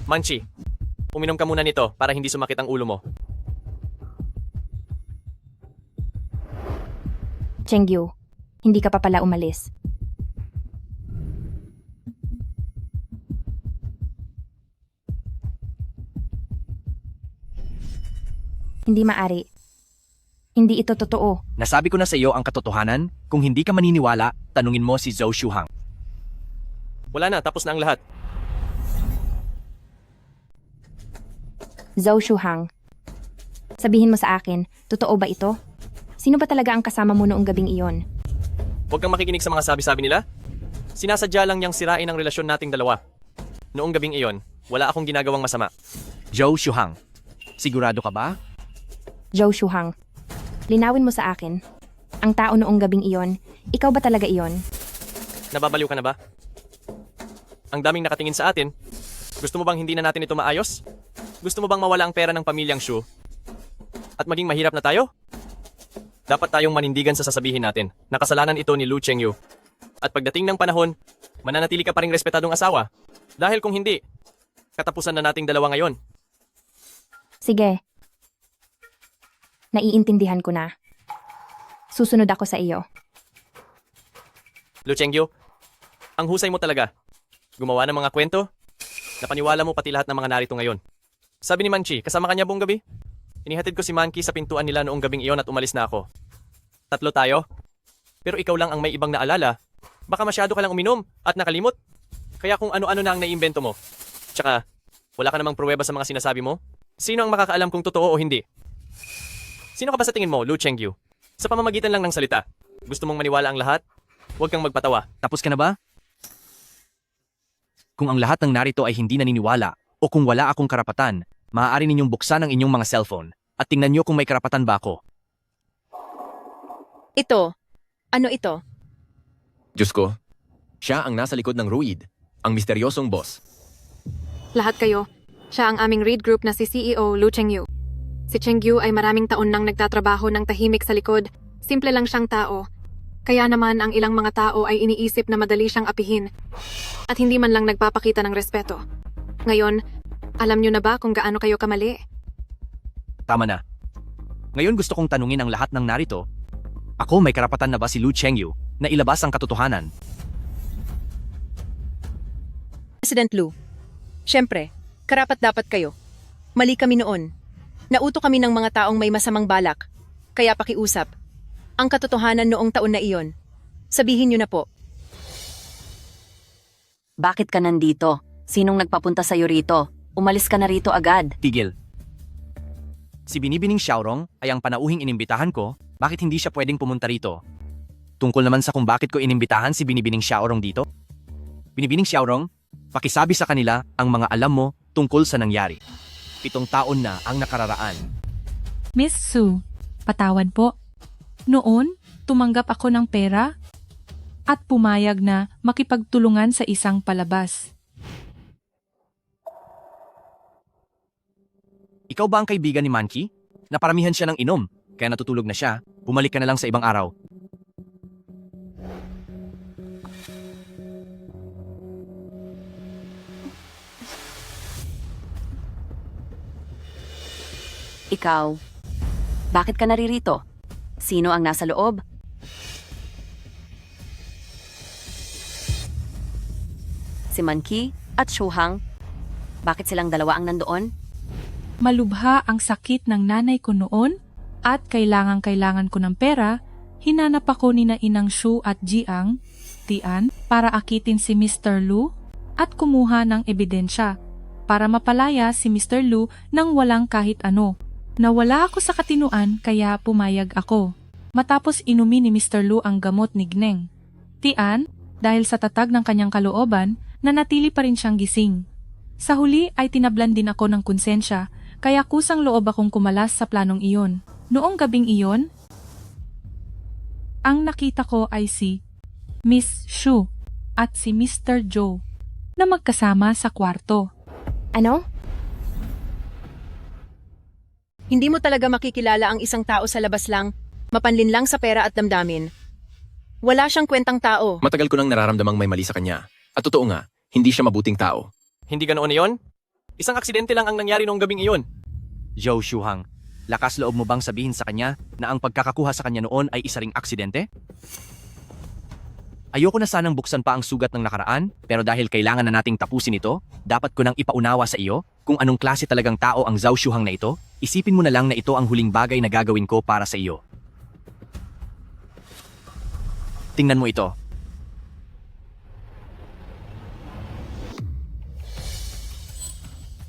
Manchi, uminom ka muna nito para hindi sumakit ang ulo mo. Chengyu, hindi ka pa pala umalis. Hindi maari. Hindi ito totoo. Nasabi ko na sa iyo ang katotohanan. Kung hindi ka maniniwala, tanungin mo si Zhou Shuhang. Wala na, tapos na ang lahat. Zhou Shuhang, sabihin mo sa akin, totoo ba ito? Sino ba talaga ang kasama mo noong gabing iyon? Huwag kang makikinig sa mga sabi-sabi nila. Sinasadya lang niyang sirain ang relasyon nating dalawa. Noong gabing iyon, wala akong ginagawang masama. Zhou Shuhang, sigurado ka ba? Zhou Shuhang, linawin mo sa akin. Ang tao noong gabing iyon, ikaw ba talaga iyon? Nababaliw ka na ba? Ang daming nakatingin sa atin. Gusto mo bang hindi na natin ito maayos? Gusto mo bang mawala ang pera ng pamilyang Shu? At maging mahirap na tayo? Dapat tayong manindigan sa sasabihin natin. Nakasalanan ito ni Lu Chengyu. At pagdating ng panahon, mananatili ka pa ring respetadong asawa. Dahil kung hindi, katapusan na nating dalawa ngayon. Sige. Naiintindihan ko na. Susunod ako sa iyo. Lu Chengyu, ang husay mo talaga. Gumawa ng mga kwento. Napaniwala mo pati lahat ng mga narito ngayon. Sabi ni Manchi, kasama kanya buong gabi? Inihatid ko si Manki sa pintuan nila noong gabing iyon at umalis na ako. 3 tayo? Pero ikaw lang ang may ibang naalala. Baka masyado ka lang uminom at nakalimot. Kaya kung ano-ano na ang naiimbento mo. Tsaka, wala ka namang pruweba sa mga sinasabi mo? Sino ang makakaalam kung totoo o hindi? Sino ka ba sa tingin mo, Lu Chengyu? Sa pamamagitan lang ng salita. Gusto mong maniwala ang lahat? Huwag kang magpatawa. Tapos ka na ba? Kung ang lahat ng narito ay hindi naniniwala o kung wala akong karapatan, maaari ninyong buksan ang inyong mga cellphone at tingnan nyo kung may karapatan ba ako. Ito. Ano ito? Diyos ko, siya ang nasa likod ng Ruid, ang misteryosong boss. Lahat kayo. Siya ang aming read group na si CEO Lu Chengyu. Si Chengyu ay maraming taon nang nagtatrabaho ng tahimik sa likod. Simple lang siyang tao. Kaya naman ang ilang mga tao ay iniisip na madali siyang apihin at hindi man lang nagpapakita ng respeto. Ngayon, alam niyo na ba kung gaano kayo kamali? Tama na. Ngayon gusto kong tanungin ang lahat ng narito. Ako, may karapatan na ba si Lu Chengyu na ilabas ang katotohanan? President Lu, syempre, karapat-dapat kayo. Mali kami noon. Nauto kami ng mga taong may masamang balak. Kaya pakiusap. Ang katotohanan noong taon na iyon. Sabihin niyo na po. Bakit ka nandito? Sinong nagpapunta sa'yo rito? Umalis ka na rito agad. Tigil. Si Binibining Xiaorong ay ang panauhing inimbitahan ko, bakit hindi siya pwedeng pumunta rito? Tungkol naman sa kung bakit ko inimbitahan si Binibining Xiaorong dito? Binibining Xiaorong, pakisabi sa kanila ang mga alam mo tungkol sa nangyari. 7 taon na ang nakararaan. Miss Su, patawad po. Noon, tumanggap ako ng pera at pumayag na makipagtulungan sa isang palabas. Ikaw ba ang kaibigan ni Manki? Naparamihan siya ng inom, kaya natutulog na siya. Bumalik ka na lang sa ibang araw. Ikaw, bakit ka naririto? Sino ang nasa loob? Si Manki at Shuhang. Bakit silang dalawa ang nandoon? Malubha ang sakit ng nanay ko noon at kailangan ko ng pera. Hinanap ako ni na Inang Shu at Jiang, Tian, para akitin si Mr. Lu at kumuha ng ebidensya para mapalaya si Mr. Lu nang walang kahit ano. Nawala ako sa katinuan kaya pumayag ako. Matapos inumin ni Mr. Lu ang gamot ni Gneng. Tian, dahil sa tatag ng kanyang kalooban, nanatili pa rin siyang gising. Sa huli ay tinablan din ako ng konsensya, kaya kusang loob akong kumalas sa planong iyon. Noong gabing iyon, ang nakita ko ay si Miss Shu at si Mr. Joe na magkasama sa kwarto. Ano? Hindi mo talaga makikilala ang isang tao sa labas lang, mapanlin lang sa pera at damdamin. Wala siyang kwentang tao. Matagal ko nang nararamdamang may mali sa kanya. At totoo nga, hindi siya mabuting tao. Hindi ganoon iyon? Isang aksidente lang ang nangyari noong gabing iyon. Zhou Shuhang, lakas loob mo bang sabihin sa kanya na ang pagkakakuha sa kanya noon ay isa ring aksidente? Ayoko na sanang buksan pa ang sugat ng nakaraan, pero dahil kailangan na nating tapusin ito, dapat ko nang ipaunawa sa iyo kung anong klase talagang tao ang Zhou Shuhang na ito. Isipin mo na lang na ito ang huling bagay na gagawin ko para sa iyo. Tingnan mo ito.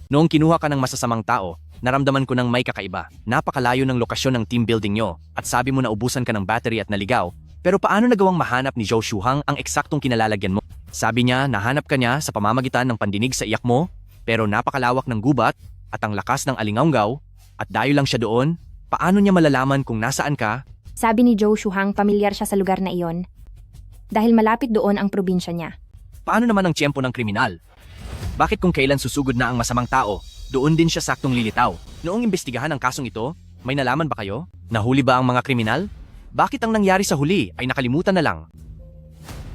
Noong kinuha ka ng masasamang tao, naramdaman ko ng may kakaiba. Napakalayo ng lokasyon ng team building nyo at sabi mo na ubusan ka ng battery at naligaw. Pero paano nagawang mahanap ni Zhou Shuhang ang eksaktong kinalalagyan mo? Sabi niya nahanap ka niya sa pamamagitan ng pandinig sa iyak mo, pero napakalawak ng gubat at ang lakas ng alingaunggaw at dayo lang siya doon. Paano niya malalaman kung nasaan ka? Sabi ni Zhou Shuhang pamilyar siya sa lugar na iyon. Dahil malapit doon ang probinsya niya. Paano naman ang tiyempo ng kriminal? Bakit kung kailan susugod na ang masamang tao, doon din siya saktong lilitaw? Noong imbestigahan ang kasong ito, may nalaman ba kayo? Nahuli ba ang mga kriminal? Bakit ang nangyari sa huli ay nakalimutan na lang?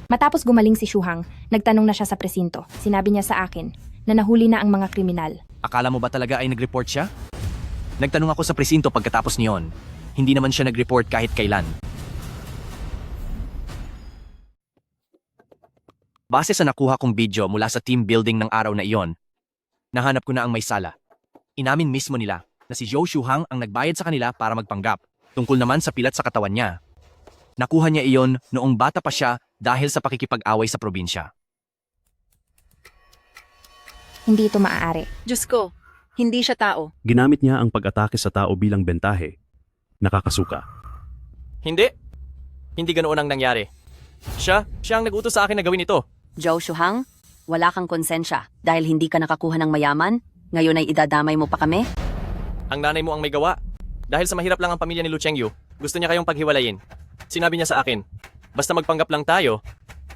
Matapos gumaling si Shuhang, nagtanong na siya sa presinto. Sinabi niya sa akin na nahuli na ang mga kriminal. Akala mo ba talaga ay nag-report siya? Nagtanong ako sa presinto pagkatapos niyon. Hindi naman siya nag-report kahit kailan. Base sa nakuha kong video mula sa team building ng araw na iyon, nahanap ko na ang may sala. Inamin mismo nila na si Zhou Shuhang ang nagbayad sa kanila para magpanggap, tungkol naman sa pilat sa katawan niya. Nakuha niya iyon noong bata pa siya dahil sa pakikipag-away sa probinsya. Hindi ito maaari. Diyos ko, hindi siya tao. Ginamit niya ang pag-atake sa tao bilang bentahe. Nakakasuka. Hindi. Hindi ganoon ang nangyari. Siya ang nag-utos sa akin na gawin ito. Zhou Shuhang, wala kang konsensya dahil hindi ka nakakuha ng mayaman, ngayon ay idadamay mo pa kami? Ang nanay mo ang may gawa. Dahil sa mahirap lang ang pamilya ni Lu Chengyu, gusto niya kayong paghiwalayin. Sinabi niya sa akin, basta magpanggap lang tayo,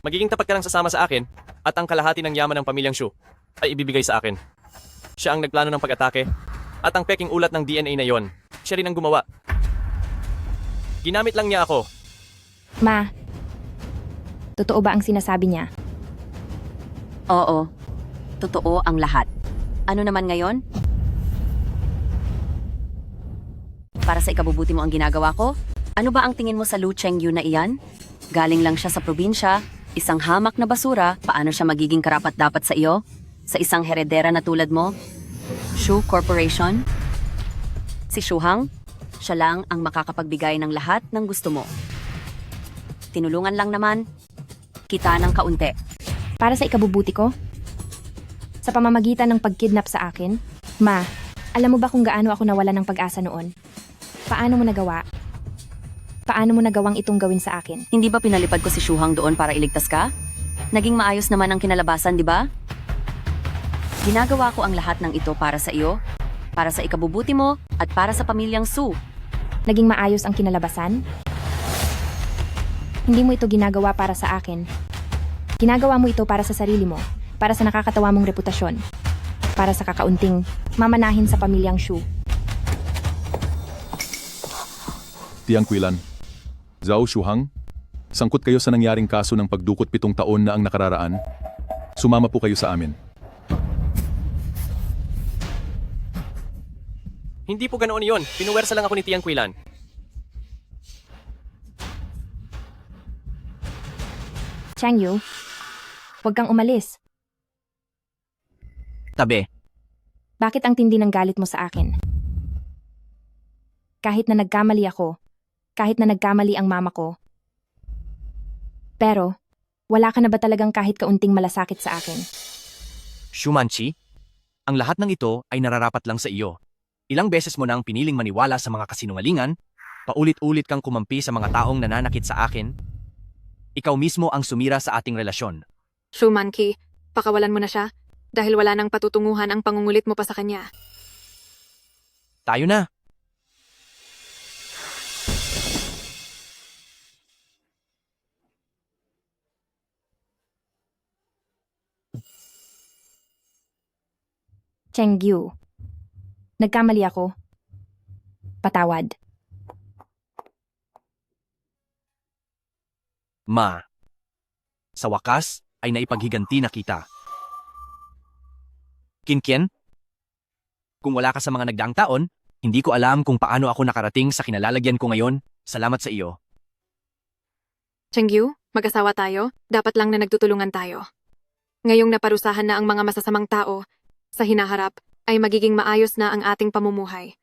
magiging tapat ka lang sasama sa akin at ang kalahati ng yaman ng pamilyang Shu ay ibibigay sa akin. Siya ang nagplano ng pag-atake at ang peking ulat ng DNA na yon, siya rin ang gumawa. Ginamit lang niya ako. Ma, totoo ba ang sinasabi niya? Oo, totoo ang lahat. Ano naman ngayon? Para sa ikabubuti mo ang ginagawa ko? Ano ba ang tingin mo sa Lu Chengyu na iyan? Galing lang siya sa probinsya, isang hamak na basura, paano siya magiging karapat-dapat sa iyo? Sa isang heredera na tulad mo? Shu Corporation? Si Shuhang? Siya lang ang makakapagbigay ng lahat ng gusto mo. Tinulungan lang naman, kita ng kaunti. Para sa ikabubuti ko? Sa pamamagitan ng pagkidnap sa akin? Ma, alam mo ba kung gaano ako nawala ng pag-asa noon? Paano mo nagawa? Paano mo nagawang itong gawin sa akin? Hindi ba pinalipad ko si Shuhang doon para iligtas ka? Naging maayos naman ang kinalabasan, di ba? Ginagawa ko ang lahat ng ito para sa iyo, para sa ikabubuti mo, at para sa pamilyang Su. Naging maayos ang kinalabasan? Hindi mo ito ginagawa para sa akin. Ginagawa mo ito para sa sarili mo, para sa nakakatawa mong reputasyon, para sa kakaunting mamanahin sa pamilyang Shu. Tiangquilan, Zhou Shuhang, sangkot kayo sa nangyaring kaso ng pagdukot 7 taon na ang nakararaan. Sumama po kayo sa amin. Hindi po ganoon iyon. Pinuwersa lang ako ni Tiangquilan. Changyu, huwag kang umalis. Tabi, Bakit ang tindi ng galit mo sa akin? Kahit na nagkamali ako, kahit na nagkamali ang mama ko. Pero, wala ka na ba talagang kahit kaunting malasakit sa akin? Shumanchi, ang lahat ng ito ay nararapat lang sa iyo. Ilang beses mo nang piniling maniwala sa mga kasinungalingan, paulit-ulit kang kumampi sa mga taong nananakit sa akin. Ikaw mismo ang sumira sa ating relasyon. Shumanki, pakawalan mo na siya. dahil wala nang patutunguhan ang pangungulit mo pa sa kanya. Tayo na. Chengyu. Nagkamali ako. Patawad. Ma. Sa wakas, ay naipaghiganti na kita. Kinkien? Kung wala ka sa mga nagdaang taon, hindi ko alam kung paano ako nakarating sa kinalalagyan ko ngayon. Salamat sa iyo. Chengyu, mag-asawa tayo, dapat lang na nagtutulungan tayo. Ngayong naparusahan na ang mga masasamang tao, sa hinaharap ay magiging maayos na ang ating pamumuhay.